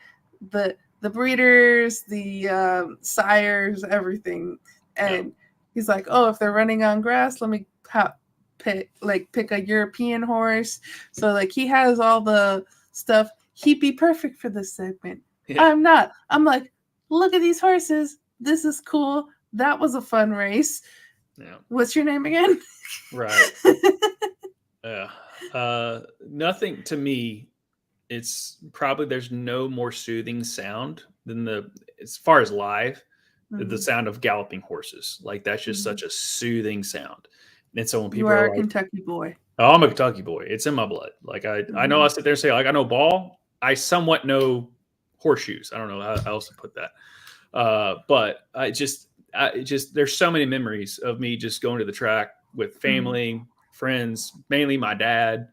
B: the breeders, the sires, everything. And he's like, oh, if they're running on grass, let me pick a European horse. So like he has all the stuff. He'd be perfect for this segment. I'm not. I'm like, look at these horses. This is cool. That was a fun race.
A: Yeah.
B: What's your name again?
A: Right. Nothing to me. It's probably there's no more soothing sound than as far as live, the sound of galloping horses. Like that's just such a soothing sound. And so when people
B: are
A: are
B: a
A: like,
B: Kentucky boy.
A: Oh, I'm a Kentucky boy. It's in my blood. Like I know I sit there and say like I know ball. I somewhat know horseshoes. I don't know how else to put that. But I just there's so many memories of me just going to the track with family, friends, mainly my dad,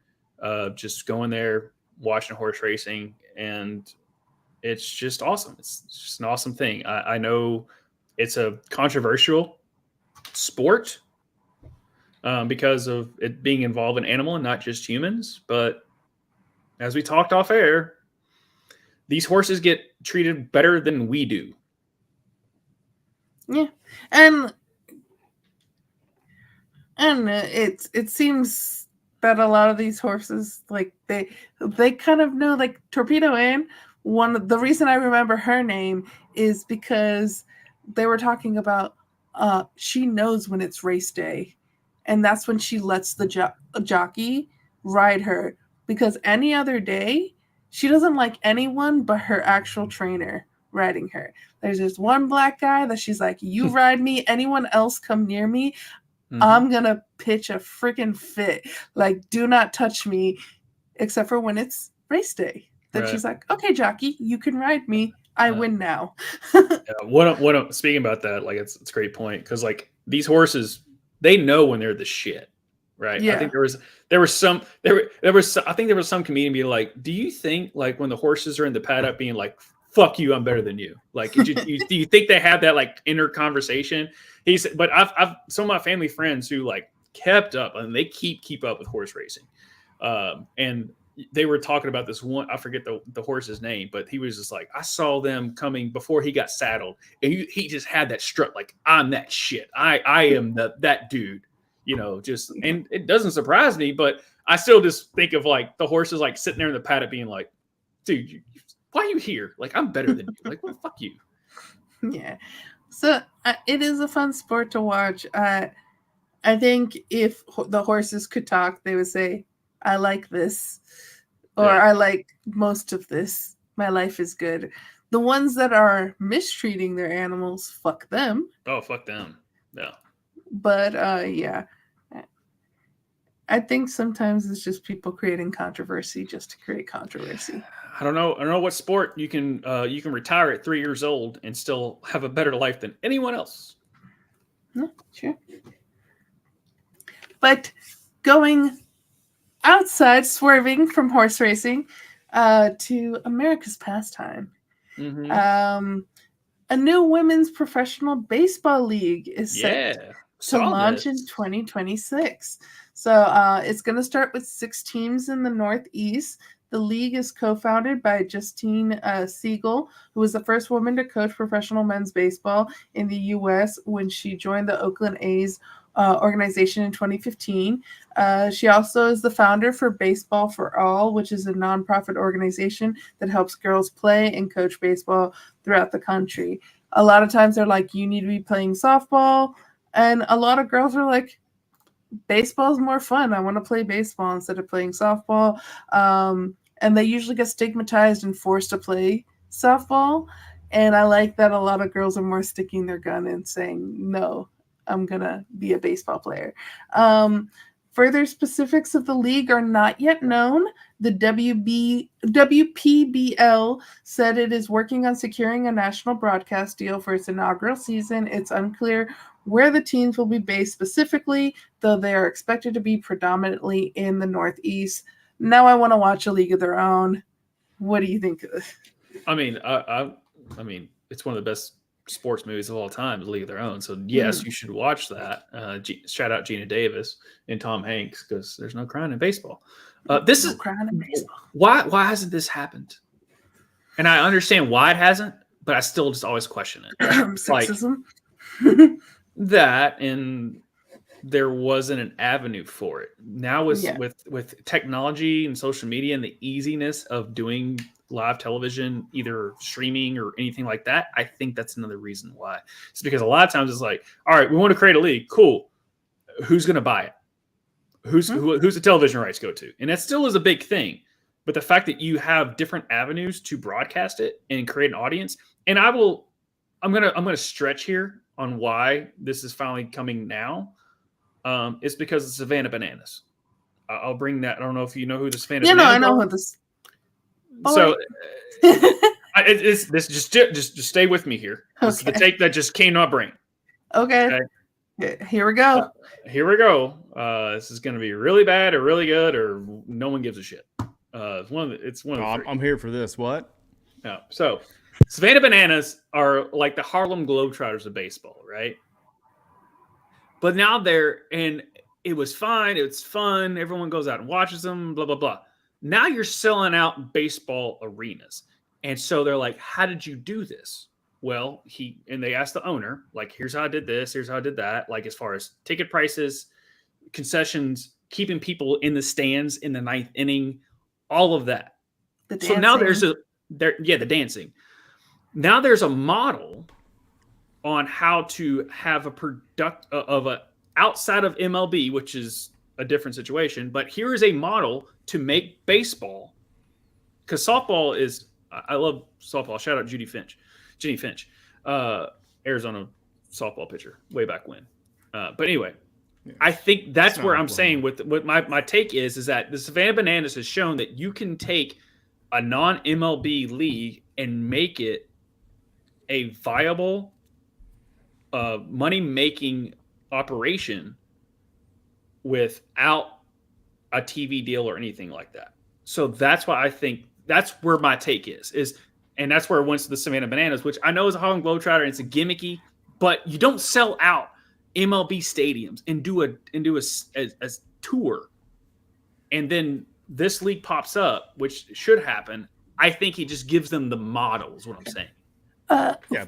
A: just going there, watching horse racing, and it's just awesome. It's just an awesome thing. I know it's a controversial sport because of it being involved in animal and not just humans. But as we talked off air, these horses get treated better than we do.
B: Yeah, and it seems that a lot of these horses, like they kind of know, like Torpedo Ann. The reason I remember her name is because they were talking about she knows when it's race day, and that's when she lets the jockey ride her, because any other day she doesn't like anyone but her actual trainer riding her. There's this one black guy that she's like, you ride me, anyone else come near me, I'm gonna pitch a freaking fit. Like, do not touch me, except for when it's race day. Then she's like, okay, jockey, you can ride me. I win now.
A: Speaking about that, like it's a great point, because like these horses, they know when they're the shit. right?
B: Yeah.
A: I think there was some comedian being like, do you think like when the horses are in the paddock being like, fuck you, I'm better than you? Like, do you think they have that like inner conversation? He said, but I've some of my family friends who like kept up and they keep up with horse racing. And they were talking about this one, I forget the horse's name, but he was just like, I saw them coming before he got saddled, and he just had that strut, like, I'm that shit. I am that dude, just, and it doesn't surprise me, but I still just think of like the horses like sitting there in the paddock being like, dude, why are you here? Like, I'm better than you. Like, well, fuck you.
B: Yeah. So it is a fun sport to watch. I think if the horses could talk, they would say, I like this, or
A: Yeah.
B: I like most of this. My life is good. The ones that are mistreating their animals, fuck them.
A: Oh, fuck them. Yeah.
B: But yeah, I think sometimes it's just people creating controversy just to create controversy.
A: I don't know what sport you can retire at 3 years old and still have a better life than anyone else.
B: No, sure. But going outside, swerving from horse racing to America's pastime.
A: Mm-hmm.
B: A new women's professional baseball league is set to launch in 2026. So it's going to start with 6 teams in the Northeast. The league is co-founded by Justine Siegel, who was the first woman to coach professional men's baseball in the U.S. when she joined the Oakland A's organization in 2015. She also is the founder for Baseball for All, which is a nonprofit organization that helps girls play and coach baseball throughout the country. A lot of times they're like, you need to be playing softball. And a lot of girls are like, baseball is more fun. I want to play baseball instead of playing softball. And they usually get stigmatized and forced to play softball. And I like that a lot of girls are more sticking their gun and saying, no, I'm going to be a baseball player. Further specifics of the league are not yet known. The WPBL said it is working on securing a national broadcast deal for its inaugural season. It's unclear where the teams will be based specifically, though they are expected to be predominantly in the Northeast. Now I want to watch a league of their own. What do you think of this?
A: I mean, I mean, it's one of the best sports movies of all time, League of Their Own. So yes, you should watch that. Shout out Gina Davis and Tom Hanks, because there's no crying in baseball. This is
B: crying in baseball.
A: Why hasn't this happened? And I understand why it hasn't, but I still just always question it.
B: Sexism.
A: That, and there wasn't an avenue for it. Now with technology and social media and the easiness of doing live television, either streaming or anything like that, I think that's another reason why. It's because a lot of times it's like, all right, we want to create a league. Cool. Who's going to buy it? Who's the television rights go to? And that still is a big thing. But the fact that you have different avenues to broadcast it and create an audience, and I'm gonna stretch here on why this is finally coming now. It's because of Savannah Bananas. I'll bring that. I don't know if you know who the Savannah Bananas are.
B: I know who this.
A: So this just stay with me here. This is the take that just came to my brain.
B: Okay. Here we go.
A: This is going to be really bad or really good or no one gives a shit. It's one of the
C: I'm here for this. What?
A: No. So Savannah Bananas are like the Harlem Globetrotters of baseball, right? But now it was fine. It's fun. Everyone goes out and watches them, blah, blah, blah. Now you're selling out baseball arenas. And so they're like, how did you do this? Well, they asked the owner, like, here's how I did this, here's how I did that, like as far as ticket prices, concessions, keeping people in the stands in the 9th inning, all of that. So now the dancing. Now there's a model on how to have a outside of MLB, which is a different situation, but here is a model to make baseball, because softball is, I love softball. Shout out Jenny Finch, Arizona softball pitcher way back when. But anyway, I think that's where I'm saying with what my take is that the Savannah Bananas has shown that you can take a non-MLB league and make it a viable money-making operation without a TV deal or anything like that. So that's why I think that's where my take is, and that's where it went to the Savannah Bananas, which I know is a Harlem Globetrotter and it's a gimmicky, but you don't sell out MLB stadiums and do a tour, and then this league pops up, which should happen. I think he just gives them the model, is what I'm saying.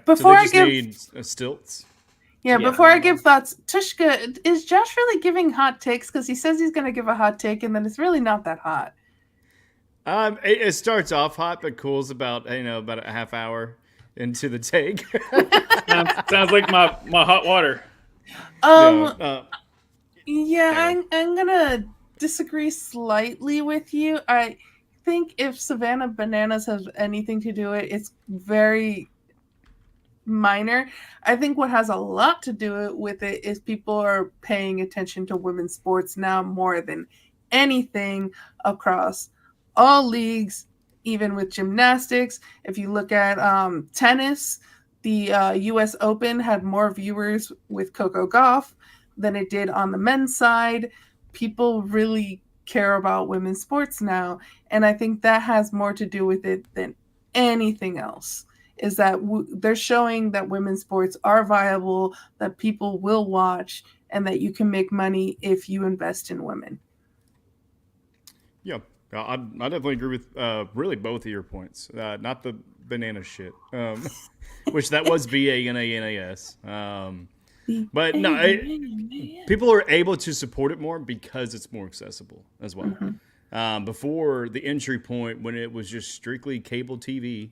B: Before I
C: need stilts.
B: Before I give thoughts, Tvshka, is Josh really giving hot takes? Because he says he's going to give a hot take, and then it's really not that hot.
C: It starts off hot, but cools about a half hour into the take.
A: Sounds like my hot water.
B: I'm gonna disagree slightly with you. I think if Savannah Bananas has anything to do with it, it's very minor. I think what has a lot to do with it is people are paying attention to women's sports now more than anything across all leagues, even with gymnastics. If you look at tennis, the US Open had more viewers with Coco Gauff than it did on the men's side. People really care about women's sports now, and I think that has more to do with it than anything else. Is that they're showing that women's sports are viable, that people will watch, and that you can make money if you invest in women.
C: Yeah, I definitely agree with really both of your points. Not the banana shit, which that was BANANAS. But no, people are able to support it more because it's more accessible as well. Mm-hmm. Before the entry point, when it was just strictly cable TV,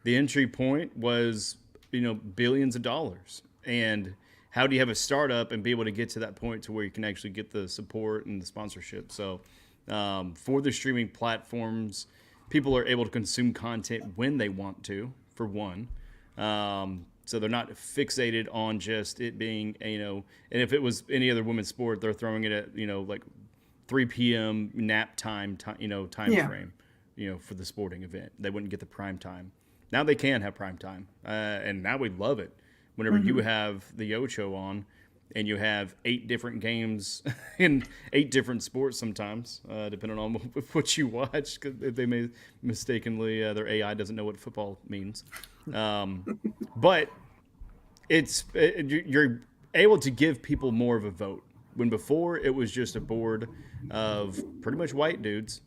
C: the entry point was, billions of dollars. And how do you have a startup and be able to get to that point to where you can actually get the support and the sponsorship? So for the streaming platforms, people are able to consume content when they want to, for one. So they're not fixated on just it being, and if it was any other women's sport, they're throwing it at, like 3 p.m. nap time frame, for the sporting event. They wouldn't get the prime time. Now they can have prime time. And now we love it. Whenever you have the Ocho on and you have 8 different games in 8 different sports sometimes, depending on what you watch, because they may mistakenly, their AI doesn't know what football means. But you're able to give people more of a vote. When before it was just a board of pretty much white dudes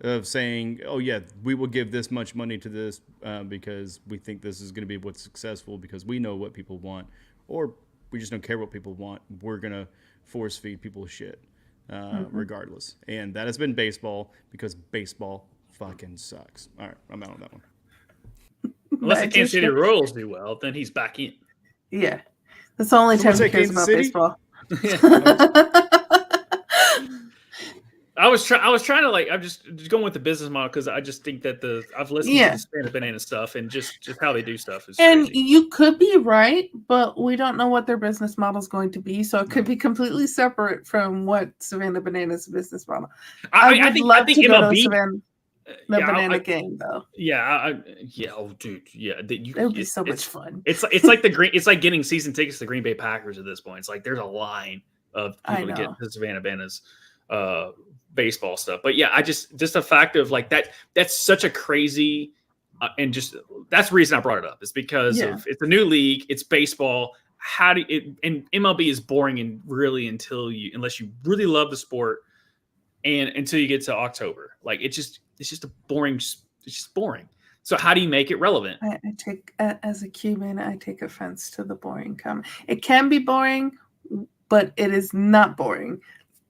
C: of saying, oh yeah, we will give this much money to this because we think this is going to be what's successful because we know what people want, or we just don't care what people want. We're going to force feed people shit regardless. And that has been baseball because baseball fucking sucks. All right, I'm out on that one.
A: Unless the Kansas City Royals do well, then he's back in.
B: Yeah. That's the only time he cares about baseball.
A: I was trying to I'm just going with the business model because I just think that I've listened to the Spanish Banana stuff and just how they do stuff is crazy.
B: You could be right, but we don't know what their business model is going to be, so it could be completely separate from what Savannah Bananas' business model. I would love to go to Savannah Banana game though.
A: Oh dude, yeah.
B: It would be so much fun.
A: It's like it's like getting season tickets to the Green Bay Packers at this point. It's like there's a line of people to get the Savannah Bananas baseball stuff. But yeah, I just the fact of like that's such a crazy and just that's the reason I brought it up is because of it's a new league, it's baseball. How do it and MLB is boring and really unless you really love the sport and until you get to October. Like it's just boring. So how do you make it relevant?
B: I take as a Cuban, I take offense to the boring comment. It can be boring, but it is not boring.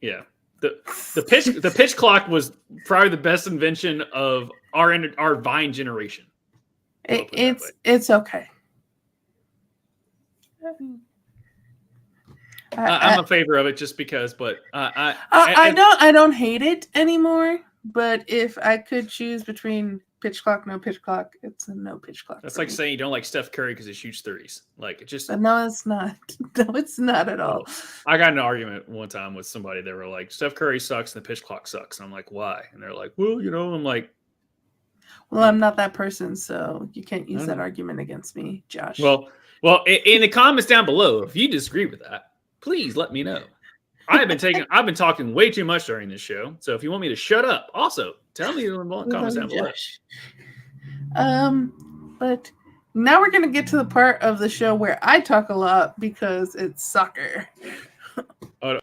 A: Yeah. The pitch clock was probably the best invention of our Vine generation.
B: It's okay.
A: I'm in favor of it just because, but
B: I don't hate it anymore. But if I could choose between pitch clock, no pitch clock, it's a no pitch clock.
A: That's like saying you don't like Steph Curry because he shoots threes. Like it just
B: no, it's not. No, it's not at all.
A: I got in an argument one time with somebody. They were like, Steph Curry sucks and the pitch clock sucks. And I'm like, why? And they're like, well, I'm like,
B: well, I'm not that person, so you can't use that argument against me, Josh.
A: Well, in the comments down below, if you disagree with that, please let me know. I've been talking way too much during this show. So if you want me to shut up, also tell me in the comments down below.
B: But now we're gonna get to the part of the show where I talk a lot because it's soccer.
A: Oh, no.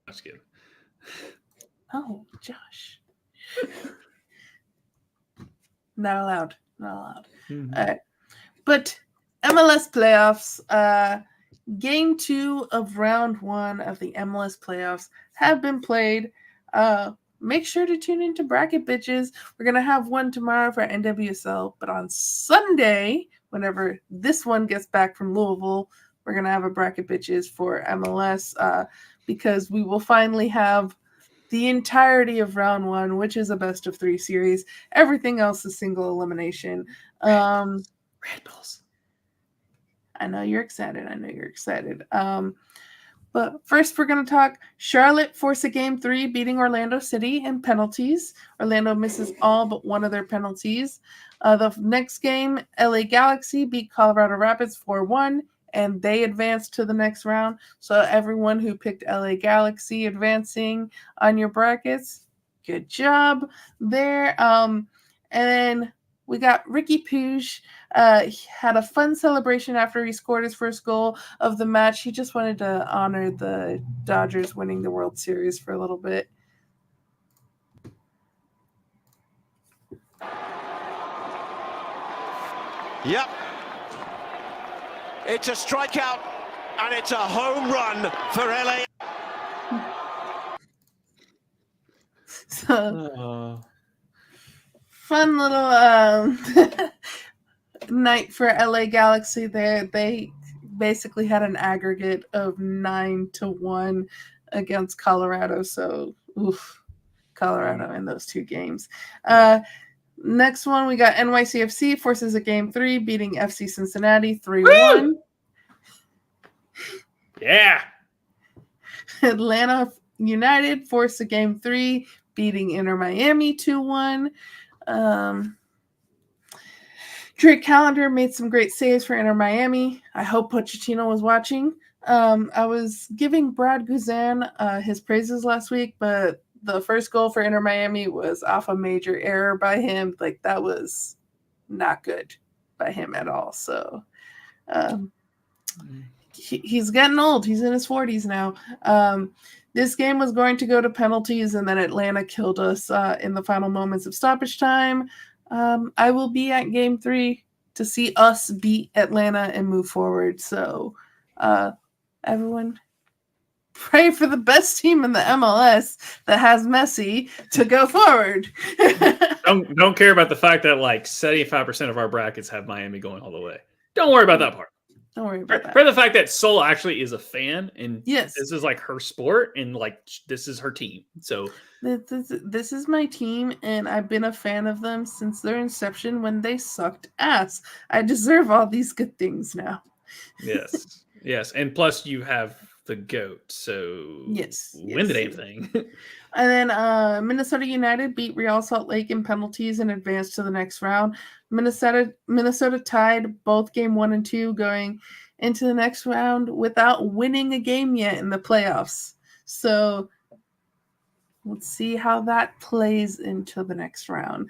A: Just kidding.
B: Oh, Josh. Not allowed. Not allowed.
A: Mm-hmm.
B: All right. But MLS playoffs, game 2 of round 1 of the MLS playoffs have been played. Make sure to tune into Bracket Bitches. We're going to have one tomorrow for NWSL, but on Sunday, whenever this one gets back from Louisville, we're going to have a Bracket Bitches for MLS because we will finally have the entirety of round 1, which is a best of 3 series. Everything else is single elimination.
A: Red Bulls.
B: I know you're excited. But first, we're going to talk Charlotte force a game 3, beating Orlando City in penalties. Orlando misses all but one of their penalties. The next game, LA Galaxy beat Colorado Rapids 4-1, and they advanced to the next round. So everyone who picked LA Galaxy advancing on your brackets, good job there. And then we got Ricky Puig. He had a fun celebration after he scored his first goal of the match. He just wanted to honor the Dodgers winning the World Series for a little bit.
H: Yep. It's a strikeout, and it's a home run for LA.
B: So, fun little night for LA Galaxy there. They basically had an aggregate of 9-1 against Colorado. So, Colorado in those 2 games. Next one, we got NYCFC forces a game 3, beating FC Cincinnati 3-1.
A: Yeah.
B: Atlanta United forced a game 3, beating Inter Miami 2-1. Drake Callender made some great saves for Inter Miami. I hope Pochettino was watching. I was giving Brad Guzan his praises last week, but the first goal for Inter Miami was off a major error by him. Like, that was not good by him at all. So he's getting old. He's in his 40s now. This game was going to go to penalties, and then Atlanta killed us in the final moments of stoppage time. I will be at game 3 to see us beat Atlanta and move forward. So everyone pray for the best team in the MLS that has Messi to go forward.
A: Don't care about the fact that like 75% of our brackets have Miami going all the way. Don't worry about that part.
B: Don't worry about that.
A: For the fact that Sol actually is a fan, and
B: yes,
A: this is like her sport, and like this is her team. So
B: this is my team, and I've been a fan of them since their inception when they sucked ass. I deserve all these good things now.
A: Yes, yes, and plus you have the GOAT, so win the damn thing.
B: And then Minnesota United beat Real Salt Lake in penalties and advanced to the next round. Minnesota tied both game 1 and 2 going into the next round without winning a game yet in the playoffs. So let's see how that plays into the next round.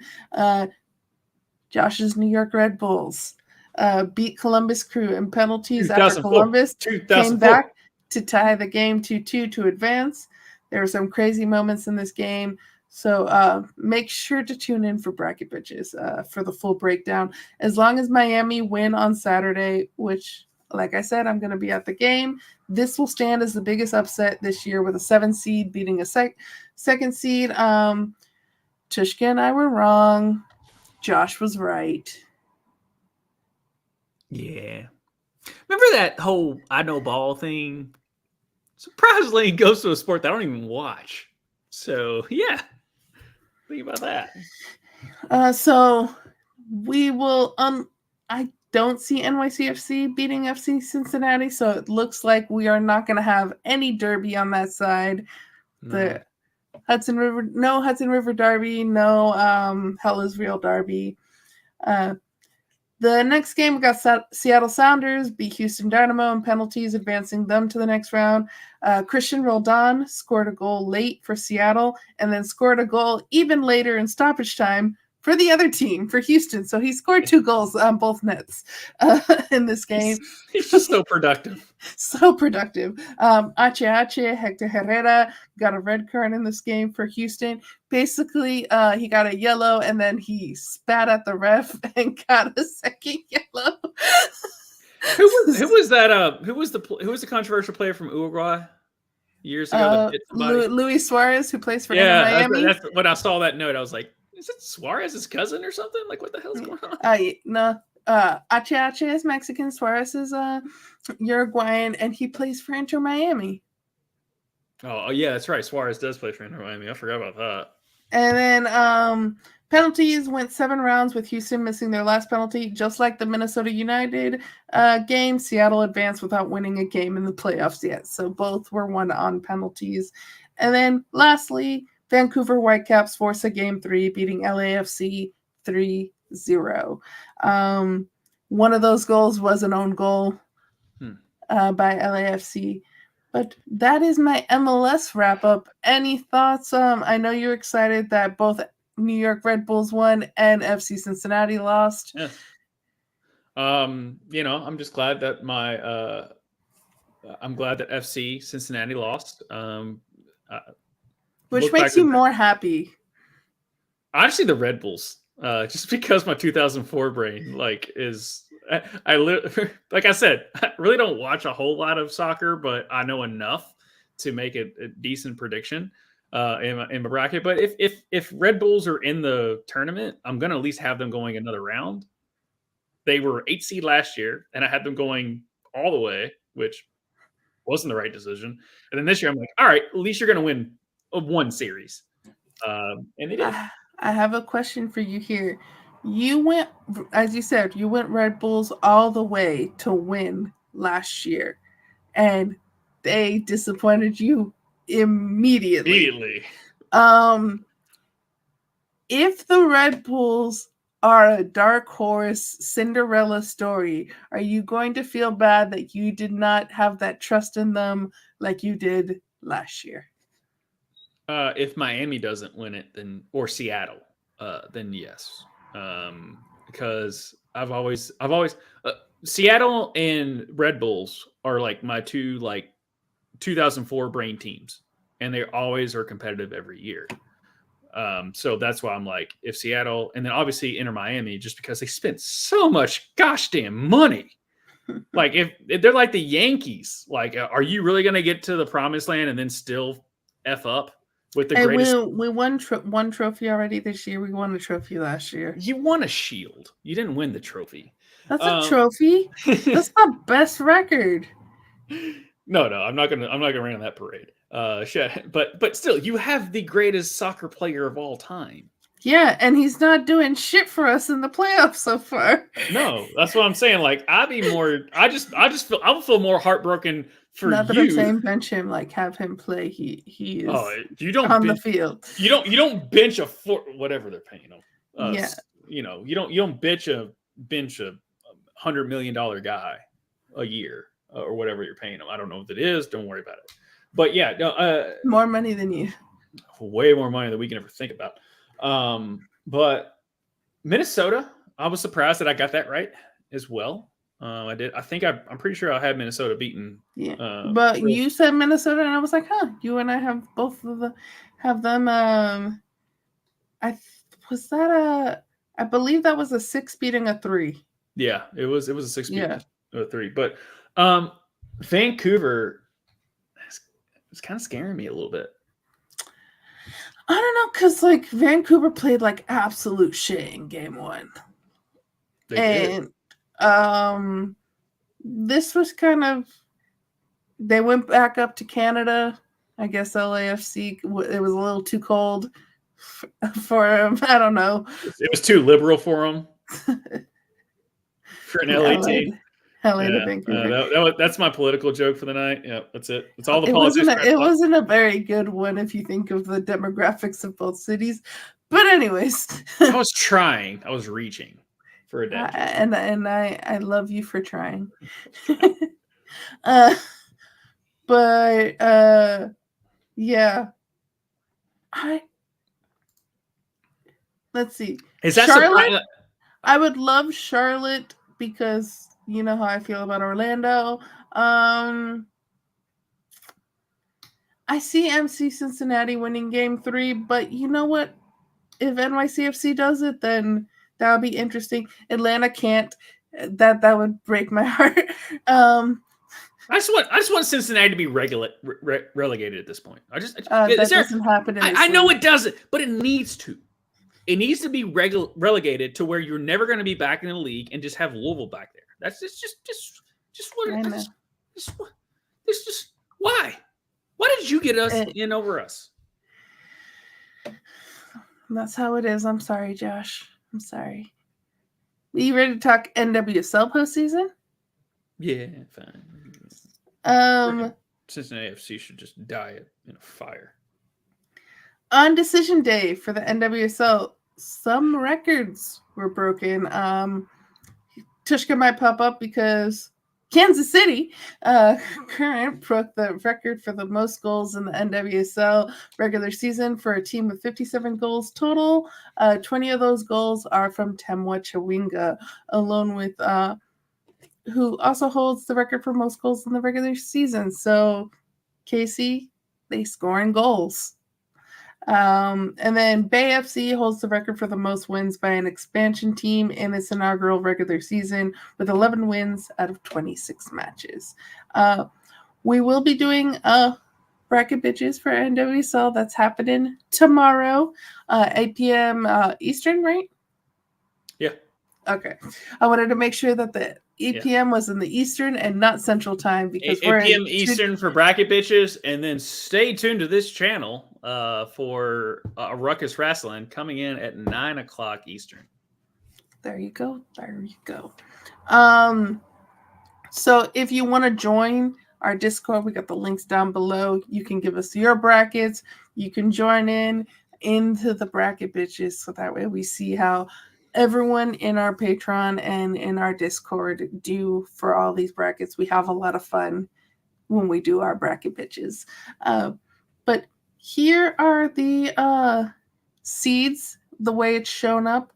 B: Josh's New York Red Bulls beat Columbus Crew in penalties after Columbus came back to tie the game 2-2 to advance. There were some crazy moments in this game. So make sure to tune in for Bracket Bitches for the full breakdown. As long as Miami win on Saturday, which, like I said, I'm going to be at the game, this will stand as the biggest upset this year with a 7 seed beating a second seed. Tvshka and I were wrong. Josh was right.
A: Yeah. Remember that whole I know ball thing? Surprisingly, it goes to a sport that I don't even watch. So, yeah. Think about that.
B: So we will I don't see NYCFC beating FC Cincinnati, so it looks like we are not going to have any derby on that side. The Hudson River Derby, no Hell is Real Derby. The The next game, we got Seattle Sounders beat Houston Dynamo in penalties, advancing them to the next round. Christian Roldan scored a goal late for Seattle and then scored a goal even later in stoppage time for the other team, for Houston. So he scored 2 goals on both nets in this game.
A: He's just so productive.
B: So productive. Ache Hector Herrera got a red card in this game for Houston. Basically, he got a yellow and then he spat at the ref and got a second yellow.
A: Who was that? Who was the controversial player from Uruguay years ago? That hit somebody?
B: Luis Suarez, who plays for Miami.
A: That's when I saw that note. I was like, is it Suarez's cousin or something? Like, what the hell's going on?
B: No. Ache is Mexican. Suarez is Uruguayan, and he plays for Inter Miami.
A: Oh, yeah, that's right. Suarez does play for Inter Miami. I forgot about that.
B: And then penalties went 7 rounds with Houston missing their last penalty. Just like the Minnesota United game, Seattle advanced without winning a game in the playoffs yet. So both were won on penalties. And then lastly, Vancouver Whitecaps force a game 3, beating LAFC 3-0. One of those goals was an own goal by LAFC. But that is my MLS wrap-up. Any thoughts? I know you're excited that both New York Red Bulls won and FC Cincinnati lost.
A: Yeah. I'm just glad that I'm glad that FC Cincinnati lost.
B: Which makes you more happy?
A: Honestly, the Red Bulls. Just because my 2004 brain is like I said, I really don't watch a whole lot of soccer, but I know enough to make a decent prediction in my bracket. But if Red Bulls are in the tournament, I'm gonna at least have them going another round. They were 8 seed last year, and I had them going all the way, which wasn't the right decision. And then this year, I'm like, all right, at least you're gonna win one series, and they did.
B: I have a question for you here. You went, as you said, you went Red Bulls all the way to win last year, and they disappointed you immediately. If the Red Bulls are a dark horse Cinderella story, are you going to feel bad that you did not have that trust in them like you did last year?
A: If Miami doesn't win it, or Seattle, then yes. Because I've always Seattle and Red Bulls are like my two 2004 brain teams, and they always are competitive every year. So that's why I'm like, if Seattle, and then obviously Inter Miami, just because they spent so much gosh damn money. Like if they're like the Yankees, like, are you really going to get to the promised land and then still F up with the greatest?
B: We won one trophy already this year. We won a trophy last year.
A: You won a shield. You didn't win the trophy.
B: That's a trophy. That's the best record.
A: No, I'm not gonna rain on that parade. But still, you have the greatest soccer player of all time.
B: Yeah, and he's not doing shit for us in the playoffs so far.
A: No, that's what I'm saying. Like, I would feel more heartbroken for
B: not that
A: you.
B: I'm saying bench him, like have him play. He is
A: you don't
B: on the field.
A: You don't bench whatever they're paying him.
B: Yeah.
A: You don't bench a $100 million guy a year or whatever you're paying him. I don't know what it is. Don't worry about it. But yeah, no,
B: more money than you.
A: Way more money than we can ever think about. But Minnesota, I was surprised that I got that right as well. I did. I think I'm pretty sure I had Minnesota beaten.
B: Yeah, but you said Minnesota, and I was like, huh. You and I have both of them. I believe that was a 6 beating a 3.
A: Yeah, it was a 6 beating a 3. But Vancouver is kind of scaring me a little bit.
B: I don't know, because like Vancouver played like absolute shit in game 1.
A: They
B: did. This was kind of, they went back up to Canada. I guess LAFC, it was a little too cold for him. I don't know.
A: It was too liberal for him. For an LA team.
B: LA to Vancouver.
A: That's my political joke for the night. Yeah, that's it. It's all the politics.
B: It wasn't a very good one if you think of the demographics of both cities. But anyways.
A: I was trying. I was reaching. for a day.
B: And I love you for trying. But yeah. Let's see.
A: Is that
B: Charlotte? I would love Charlotte because you know how I feel about Orlando. I see MC Cincinnati winning game 3, but you know what? If NYCFC does it, then that would be interesting. Atlanta can't. That would break my heart.
A: I just want Cincinnati to be relegated at this point.
B: That doesn't happen.
A: I know it doesn't, but it needs to. It needs to be relegated to where you're never going to be back in the league and just have Louisville back there. That's just what it is. Just why? Why did you get us in over us?
B: That's how it is. I'm sorry, Josh. I'm sorry. Are you ready to talk NWSL postseason?
A: Yeah, fine. Cincinnati FC should just die in a fire.
B: On decision day for the NWSL, some records were broken. Tvshka might pop up because Kansas City current broke the record for the most goals in the NWSL regular season for a team with 57 goals total. 20 of those goals are from Temwa Chawinga, along with who also holds the record for most goals in the regular season. So, Casey, they scoring goals. And then Bay FC holds the record for the most wins by an expansion team in its inaugural regular season with 11 wins out of 26 matches. We will be doing bracket bitches for NWSL. That's happening tomorrow, 8 p.m. Eastern, right?
A: Yeah.
B: Okay. I wanted to make sure that the 8 p.m. was in the Eastern and not Central Time because
A: 8 p.m. Eastern for bracket bitches, and then stay tuned to this channel for Ruckus Wrestling coming in at 9 o'clock Eastern.
B: There you go. So if you want to join our Discord, we got the links down below. You can give us your brackets. You can join into the bracket bitches, so that way we see how everyone in our Patreon and in our Discord do for all these brackets. We have a lot of fun when we do our bracket bitches. But here are the seeds, the way it's shown up.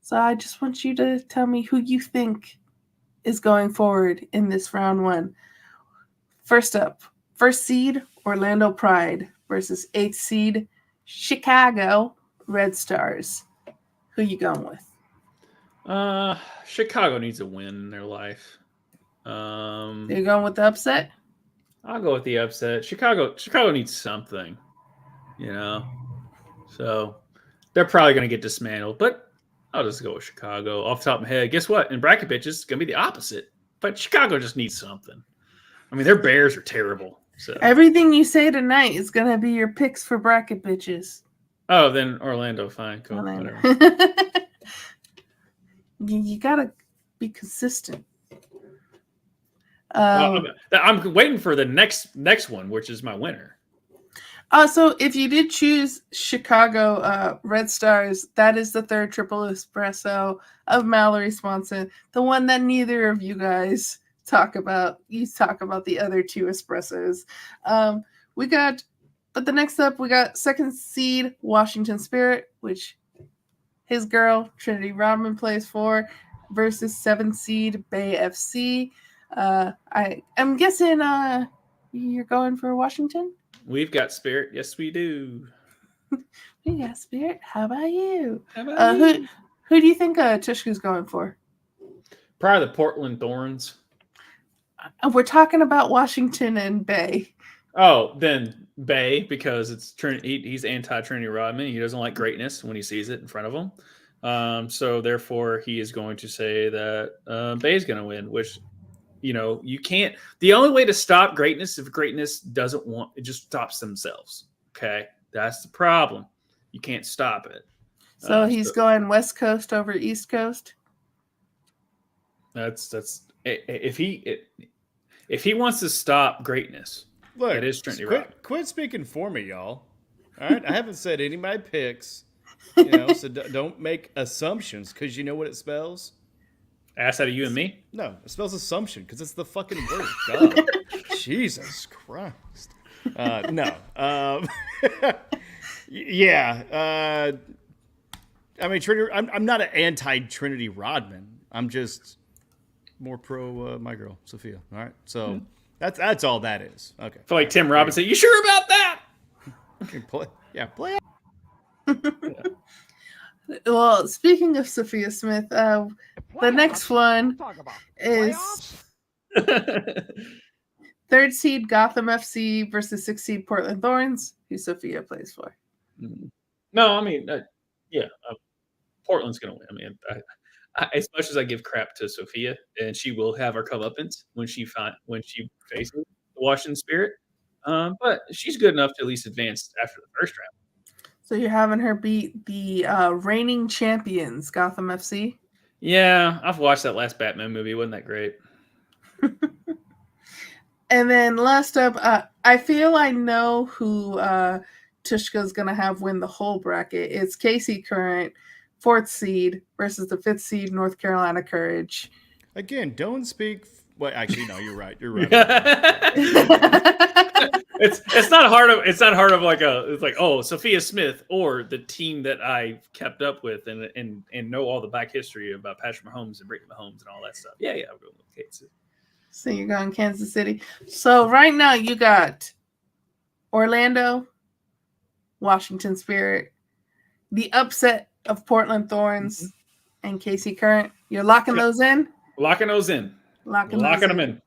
B: So I just want you to tell me who you think is going forward in this round 1. First up, first seed, Orlando Pride versus 8th seed, Chicago Red Stars. Who you going with?
A: Chicago needs a win in their life.
B: You're going with the upset?
A: I'll go with the upset. Chicago needs something, So they're probably going to get dismantled, but I'll just go with Chicago. Off the top of my head, guess what? In bracket bitches, it's going to be the opposite. But Chicago just needs something. I mean, their Bears are terrible. So
B: everything you say tonight is going to be your picks for bracket bitches.
A: Oh, then Orlando, fine. Cool. Whatever.
B: You gotta be consistent.
A: I'm waiting for the next one, which is my winner.
B: So if you did choose Chicago Red Stars, that is the third triple espresso of Mallory Swanson, the one that neither of you guys talk about. You talk about the other 2 espressos. But the next up, we got second seed Washington Spirit, which his girl, Trinity Rodman, plays for, versus 7th seed Bay FC. I'm guessing you're going for Washington?
A: We've got Spirit. Yes, we do.
B: We got Spirit. How about you?
A: You?
B: Who do you think Tvshka's going for?
A: Probably the Portland Thorns.
B: We're talking about Washington and Bay.
A: Oh, then Bay, because it's he's anti-Trinity Rodman. He doesn't like greatness when he sees it in front of him. So therefore, he is going to say that Bay's going to win, which, you can't. The only way to stop greatness, if greatness doesn't it just stops themselves. Okay? That's the problem. You can't stop it.
B: So he's going West Coast over East Coast?
A: That's if he wants to stop greatness.
C: Look,
A: it is Trinity Rodman.
C: Quit speaking for me, y'all. All right, I haven't said any of my picks, so don't make assumptions because you know what it spells.
A: Ass out of you and me?
C: No, it spells assumption because it's the fucking word. Duh. Jesus Christ. No. Yeah. I mean, Trinity. I'm not an anti-Trinity Rodman. I'm just more pro my girl Sophia. All right, so that's all that is. Okay.
A: I feel like Tim Robinson. You sure about that?
C: Play.
B: Well, speaking of Sophia Smith, the next one is 3rd seed Gotham FC versus 6th seed Portland Thorns, who Sophia plays for.
A: No, I mean, Portland's going to win. I mean, as much as I give crap to Sophia, and she will have her comeuppance when she faces the Washington Spirit, but she's good enough to at least advance after the first round.
B: So you're having her beat the reigning champions, Gotham FC?
A: Yeah, I've watched that last Batman movie. Wasn't that great?
B: And then last up, I feel I know who Tvshka is going to have win the whole bracket. It's Casey Current, 4th seed, versus the 5th seed North Carolina Courage.
C: Again, don't speak. Well, actually, no, you're right. You're right.
A: It's not hard of it's like Sophia Smith or the team that I kept up with and know all the back history about Patrick Mahomes and Brittany Mahomes and all that stuff. Yeah, I'm going with Kansas.
B: So you're going Kansas City. So right now you got Orlando, Washington Spirit, the upset of Portland Thorns, and Casey Current. You're locking those in?
A: Locking those in. Locking them in.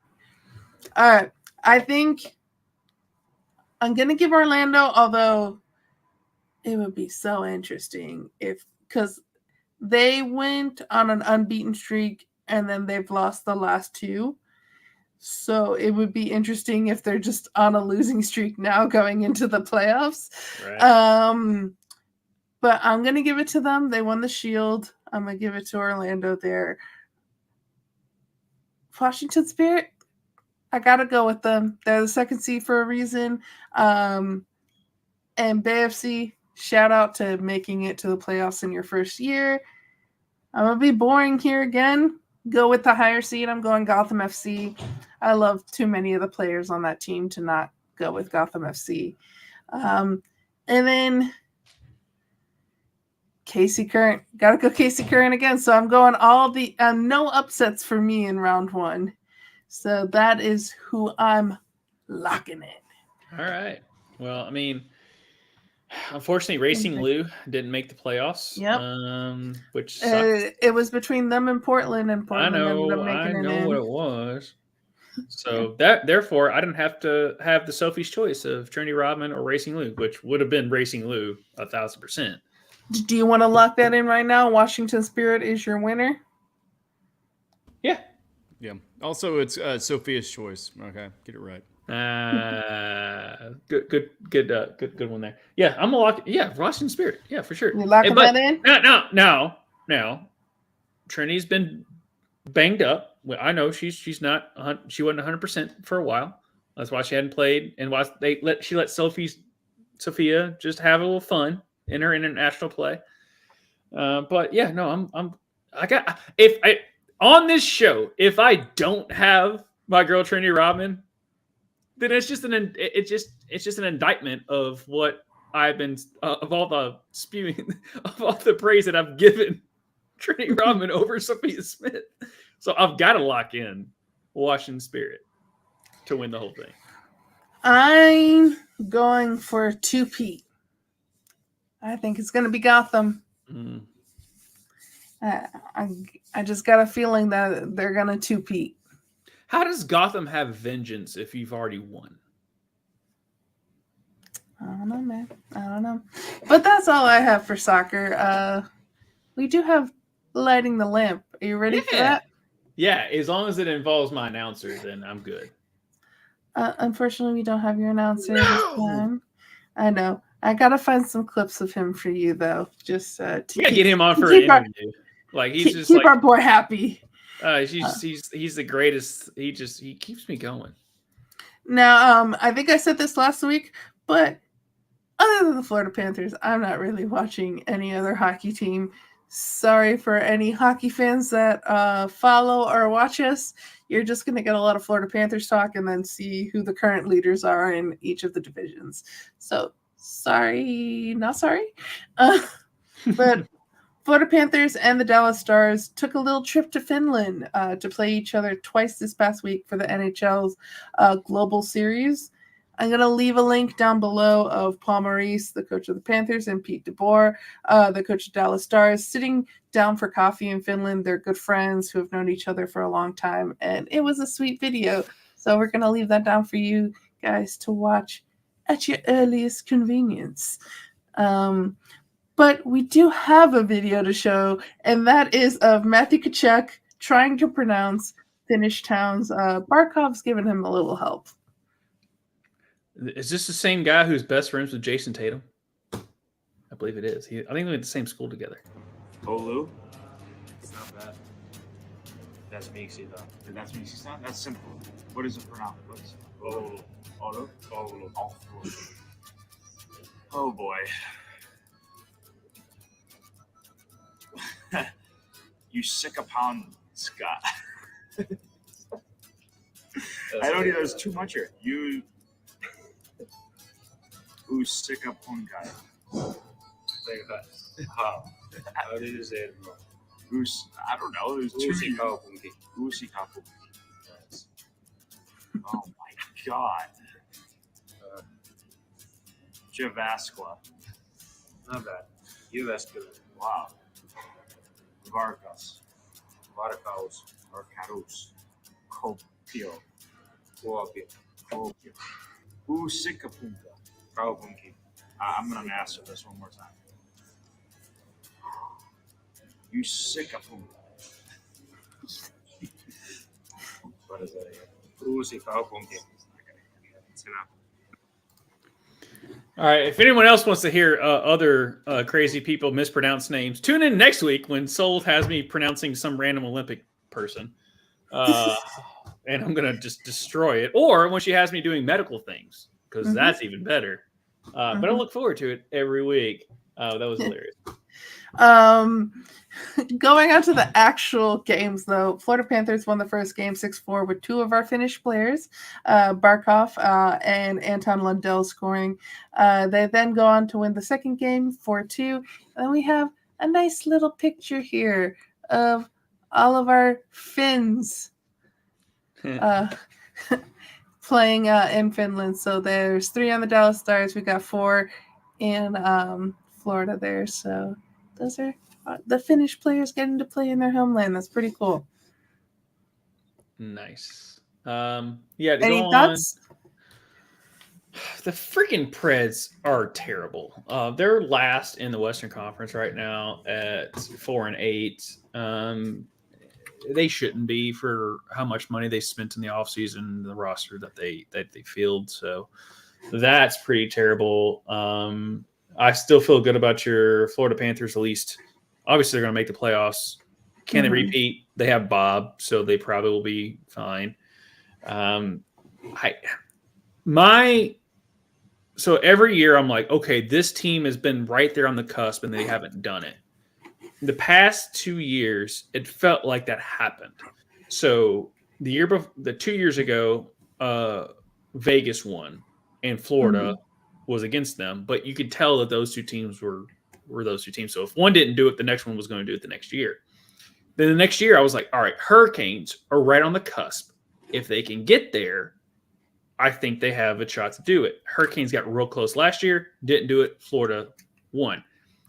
B: All right. I think I'm going to give Orlando, although it would be so interesting because they went on an unbeaten streak and then they've lost the last 2. So it would be interesting if they're just on a losing streak now going into the playoffs. Right. But I'm going to give it to them. They won the Shield. I'm going to give it to Orlando there. Washington Spirit, I got to go with them. They're the 2nd seed for a reason. And BFC, shout out to making it to the playoffs in your first year. I'm going to be boring here again. Go with the higher seed. I'm going Gotham FC. I love too many of the players on that team to not go with Gotham FC. And then Casey Current. Got to go Casey Current again. So I'm going all the no upsets for me in round 1. So that is who I'm locking in.
A: All right. Well, I mean, unfortunately, Racing Lou didn't make the playoffs.
B: Yep.
A: Which sucks.
B: It was between them and Portland, ended up making it in.
A: What it was. So therefore, I didn't have to have the Sophie's choice of Trinity Rodman or Racing Lou, which would have been Racing Lou 1,000%.
B: Do you want to lock that in right now? Washington Spirit is your winner.
A: Yeah.
C: Yeah. Also, it's Sophia's choice. Okay, get it right.
A: Good one there. Yeah, I'm a lock. Yeah, Washington Spirit. Yeah, for sure.
B: You locking that in?
A: Now, Trinity's been banged up. I know she wasn't 100% for a while. That's why she hadn't played, and why she let Sophia just have a little fun in her international play. But yeah, no, on this show, if I don't have my girl Trinity Rodman, then it's just an indictment of what I've been of all the spewing of all the praise that I've given Trinity Rodman over Sophia Smith. So I've got to lock in Washington Spirit to win the whole thing.
B: I'm going for 2-peat. I think it's going to be Gotham. I just got a feeling that they're going to 2-peat.
A: How does Gotham have vengeance if you've already won?
B: I don't know, man. I don't know. But that's all I have for soccer. We do have lighting the lamp. Are you ready for that?
A: Yeah, as long as it involves my announcer, then I'm good.
B: Unfortunately, we don't have your announcer this time. I know. I gotta find some clips of him for you, though. Just to
A: get him on for an interview. Keep
B: our boy happy.
A: He's the greatest. He keeps me going.
B: Now, I think I said this last week, but other than the Florida Panthers, I'm not really watching any other hockey team. sorry for any hockey fans that follow or watch us. You're just going to get a lot of Florida Panthers talk and then see who the current leaders are in each of the divisions. So sorry, not sorry. But Florida Panthers and the Dallas Stars took a little trip to Finland to play each other twice this past week for the NHL's Global Series. I'm going to leave a link down below of Paul Maurice, the coach of the Panthers, and Pete DeBoer, the coach of Dallas Stars, sitting down for coffee in Finland. They're good friends who have known each other for a long time, and it was a sweet video. So we're going to leave that down for you guys to watch at your earliest convenience. But we do have a video to show, and that is of Matthew Tkachuk trying to pronounce Finnish towns. Barkov's giving him a little help.
A: Is this the same guy who's best friends with Jason Tatum? I believe it is. I think they went to the same school together.
I: Olu? It's not bad. That's Mixi though. That's Mixi sound? That's simple. What is it pronounced? What is it? Olu. Olu? Olu. Oh boy. You sick a pound, Scott. I don't need those too much here. You sick a pound guy.
J: Like that. How? How did you say it, bro?
I: I don't know. There's two. Usi kapu. Oh my god. Javaskla.
J: Not bad. You asked good.
I: Wow. Vargas. Varkaus. Varkarus. Kopio. Kopio. Usikapunga. Kaupunki. I'm going to master this one more time. Usikapunga. What is that? Usikaupunki. It's enough.
A: All right. If anyone else wants to hear other crazy people mispronounce names, tune in next week when Soul has me pronouncing some random Olympic person. And I'm going to just destroy it. Or when she has me doing medical things, because that's even better. But I look forward to it every week. That was hilarious.
B: Going on to the actual games, though, Florida Panthers won the first game 6-4 with two of our Finnish players, Barkov and Anton Lundell scoring. They then go on to win the second game 4-2. And then we have a nice little picture here of all of our Finns playing in Finland. So there's 3 on the Dallas Stars. We got 4 in Florida there. So those are the Finnish players getting to play in their homeland. That's pretty cool.
A: Nice. Yeah.
B: Any thoughts?
A: The freaking Preds are terrible. They're last in the Western Conference right now at 4-8. They shouldn't be for how much money they spent in the offseason, the roster that they filled. So that's pretty terrible. I still feel good about your Florida Panthers, at least. Obviously, they're going to make the playoffs. Can they repeat? They have Bob, so they probably will be fine. So every year I'm like, okay, this team has been right there on the cusp, and they haven't done it. The past 2 years, it felt like that happened. So the 2 years ago, Vegas won, and Florida was against them. But you could tell that those two teams were those two teams. So if one didn't do it, the next one was going to do it the next year. Then the next year, I was like, all right, Hurricanes are right on the cusp. If they can get there, I think they have a shot to do it. Hurricanes got real close last year, didn't do it. Florida won.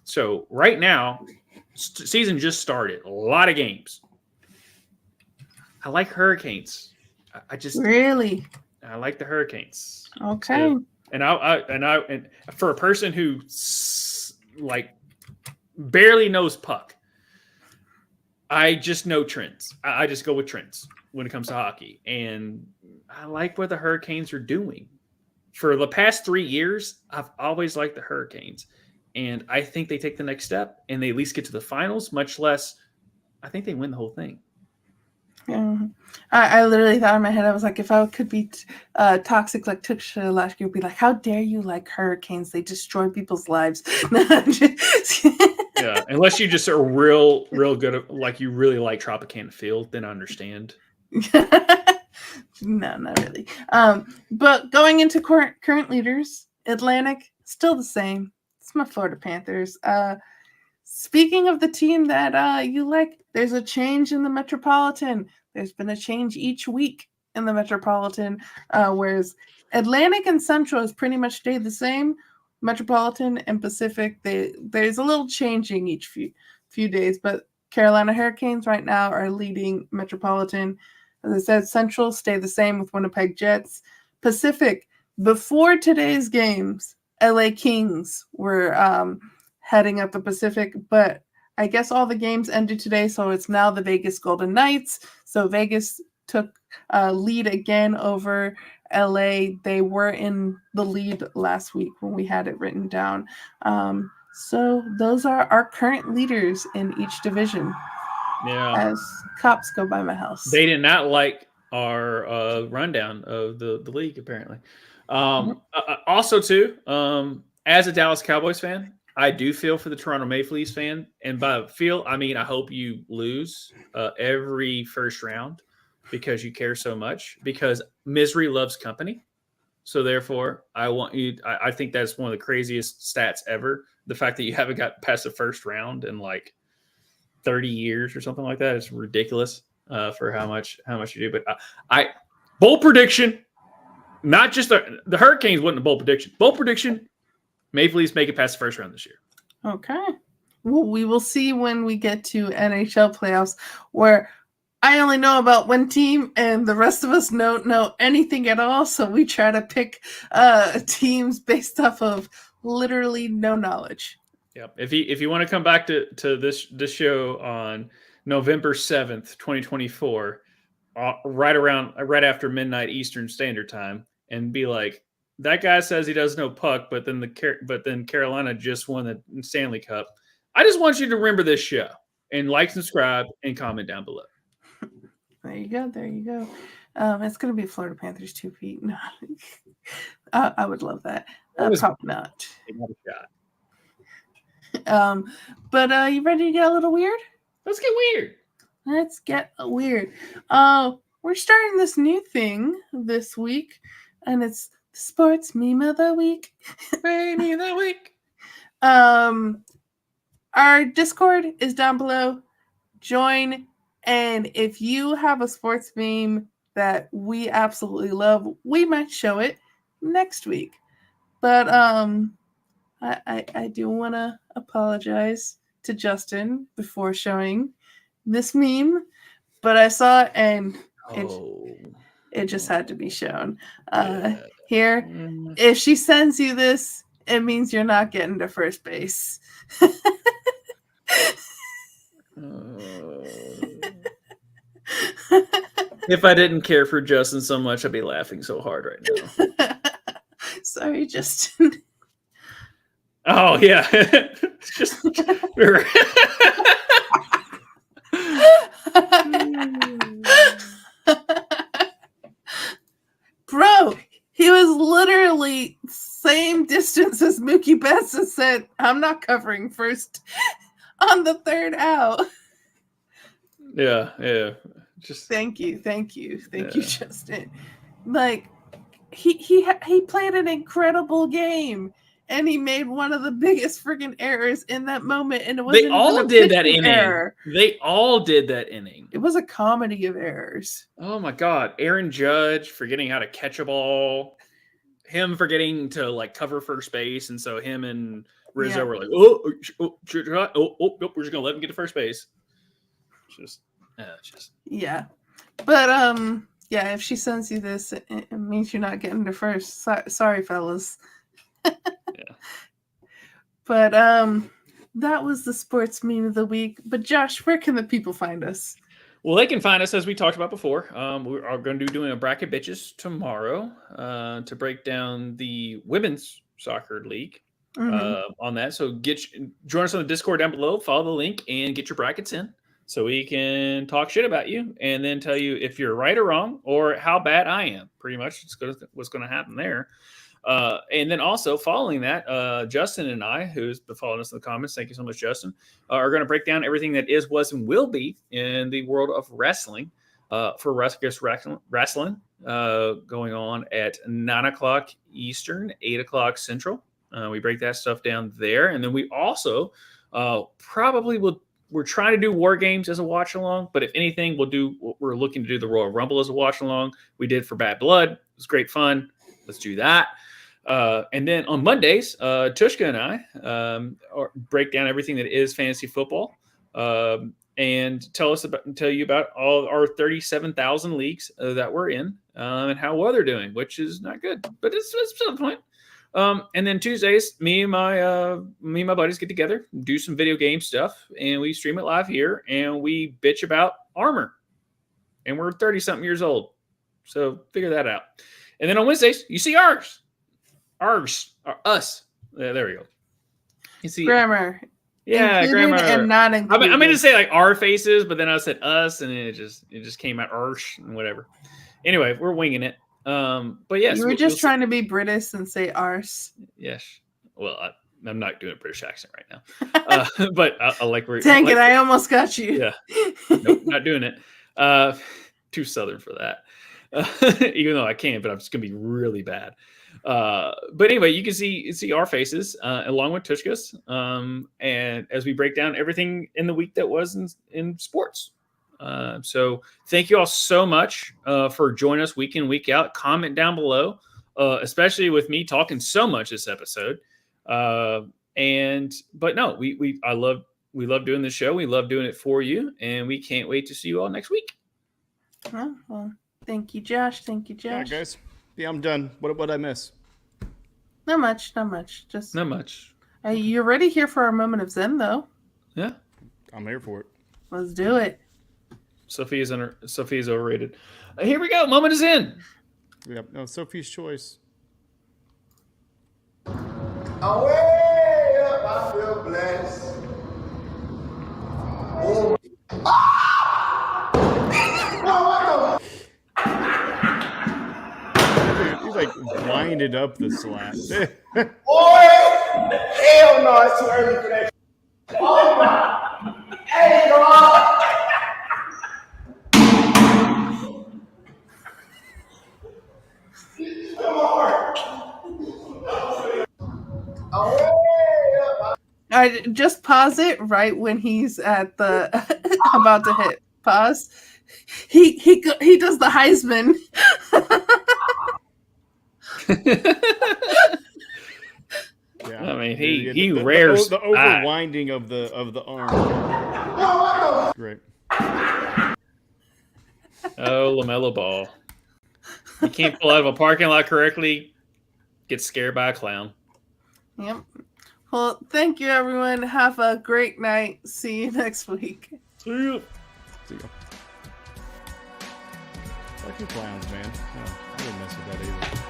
A: So right now, season just started. A lot of games. I like Hurricanes. I like the Hurricanes.
B: Okay.
A: So, and for a person who like barely knows puck, I just know trends. I just go with trends when it comes to hockey, and I like what the Hurricanes are doing. For the past 3 years, I've always liked the Hurricanes. And I think they take the next step and they at least get to the finals, much less I think they win the whole thing.
B: Yeah. I literally thought in my head, I was like, if I could be toxic like Tvshka last year, would be like, how dare you like Hurricanes? They destroy people's lives.
A: Yeah, unless you just are real good at, like you really like Tropicana Field, then I understand.
B: No, not really. But going into current leaders, Atlantic still the same. It's my Florida Panthers. Speaking of the team that you like, there's a change in the Metropolitan. There's been a change each week in the Metropolitan, whereas Atlantic and Central has pretty much stayed the same. Metropolitan and Pacific, there's a little changing each few days, but Carolina Hurricanes right now are leading Metropolitan. As I said, Central stay the same with Winnipeg Jets. Pacific, before today's games, LA Kings were heading up the Pacific, but I guess all the games ended today, so it's now the Vegas Golden Knights. So Vegas took lead again over LA. They were in the lead last week when we had it written down. So those are our current leaders in each division.
A: Yeah.
B: As cops go by my house.
A: They did not like our rundown of the league, apparently. Also, too, as a Dallas Cowboys fan, I do feel for the Toronto Maple Leafs fan. And by feel, I mean I hope you lose every first round because you care so much. Because misery loves company. So, therefore, I think that's one of the craziest stats ever. The fact that you haven't got past the first round in like 30 years or something like that is ridiculous for how much you do. But bold prediction, not just the Hurricanes wasn't a bold prediction. Bold prediction, Maple Leafs make it past the first round this year.
B: Okay. Well, we will see when we get to NHL playoffs, where I only know about one team and the rest of us don't know anything at all. So we try to pick teams based off of literally no knowledge.
A: Yep. If you want to come back to this show on November 7th, 2024, right after midnight Eastern Standard Time, and be like, that guy says he doesn't know puck, but then Carolina just won the Stanley Cup. I just want you to remember this show and like, subscribe, and comment down below.
B: There you go. It's gonna be Florida Panthers 2 feet. No, I would love that. Probably not.
A: Another shot.
B: But you ready to get a little weird?
A: Let's get weird. We're starting this new thing this week, and it's Sports Meme of the Week. Meme of the Week.
B: Our Discord is down below. Join, and if you have a sports meme that we absolutely love, we might show it next week. But I do want to apologize to Justin before showing this meme, but I saw it and it just had to be shown. Here, if she sends you this, it means you're not getting to first base.
A: If I didn't care for Justin so much, I'd be laughing so hard right now.
B: Sorry, Justin.
A: Oh, yeah. Just
B: Bro, he was literally same distance as Mookie Betts and said, I'm not covering first on the third out.
A: Yeah. Just
B: thank you, Justin. Like he played an incredible game, and he made one of the biggest freaking errors in that moment. And it wasn't.
A: They all did that inning.
B: Error.
A: They all did that inning.
B: It was a comedy of errors.
A: Oh my God! Aaron Judge forgetting how to catch a ball, him forgetting to like cover first base, and so him and Rizzo were like, nope, we're just gonna let him get to first base.
B: Yeah, but yeah, if she sends you this, it means you're not getting to first. Sorry, fellas.
A: Yeah.
B: But that was the sports meme of the week. But Josh, where can the people find us?
A: Well, they can find us as we talked about before. We are going to be doing a bracket bitches tomorrow to break down the women's soccer league on that. So join us on the Discord down below. Follow the link and get your brackets in, so we can talk shit about you and then tell you if you're right or wrong or how bad I am. Pretty much, what's going to happen there. And then also following that, Justin and I, who's been following us in the comments, thank you so much, Justin, are going to break down everything that is, was, and will be in the world of wrestling for wrestling going on at 9 o'clock Eastern, 8 o'clock Central. We break that stuff down there. And then we also we're trying to do War Games as a watch along, but if anything, we're looking to do the Royal Rumble as a watch along. We did for Bad Blood. It was great fun. Let's do that. And then on Mondays, Tvshka and I break down everything that is fantasy football and tell you about all our 37,000 leagues that we're in and how well they're doing, which is not good, but it's some point. And then Tuesdays, me and my buddies get together, do some video game stuff, and we stream it live here, and we bitch about armor. And we're 30-something years old, so figure that out. And then on Wednesdays, you see us. Yeah, there we go. You see
B: grammar.
A: Yeah,
B: included
A: grammar.
B: and not included.
A: I meant to say like our faces, but then I said us, and it just came out arsh and whatever. Anyway, we're winging it. But yes,
B: you were just trying to be British and say arse.
A: Yes. Well, I'm not doing a British accent right now. But I like where.
B: Dang it! I almost got you.
A: Yeah. Nope, not doing it. Too Southern for that. Even though I can, but I'm just gonna be really bad. But anyway, you can see our faces along with Tvshka's, and as we break down everything in the week that was in sports. So thank you all so much for joining us week in, week out. Comment down below, especially with me talking so much this episode. But no, we love doing this show. We love doing it for you, and we can't wait to see you all next week.
B: Well, thank you, Josh. Thank you, Josh.
C: All right, guys. Yeah, I'm done. What I miss?
B: Not much. Just
A: not much.
B: You're ready here for our moment of Zen, though.
A: Yeah,
C: I'm here for it.
B: Let's do it.
A: Sophie's overrated. Here we go. Moment is in.
C: Yep. No, Sophie's choice.
F: Away up, I feel blessed. Oh.
C: He's like winded up the slap.
F: Boy, hell no, it's too early for that. Oh my, hey God. Come on.
B: All right, just pause it right when he's at the about to hit pause. He does the Heisman.
A: Yeah. I mean, he rares
C: the overwinding of the arm. Great.
A: Oh, LaMelo Ball. You can't pull out of a parking lot correctly. Get scared by a clown.
B: Yep. Well, thank you, everyone. Have a great night. See you next week.
A: See you.
C: I like your clowns, man. No, I didn't mess with that either.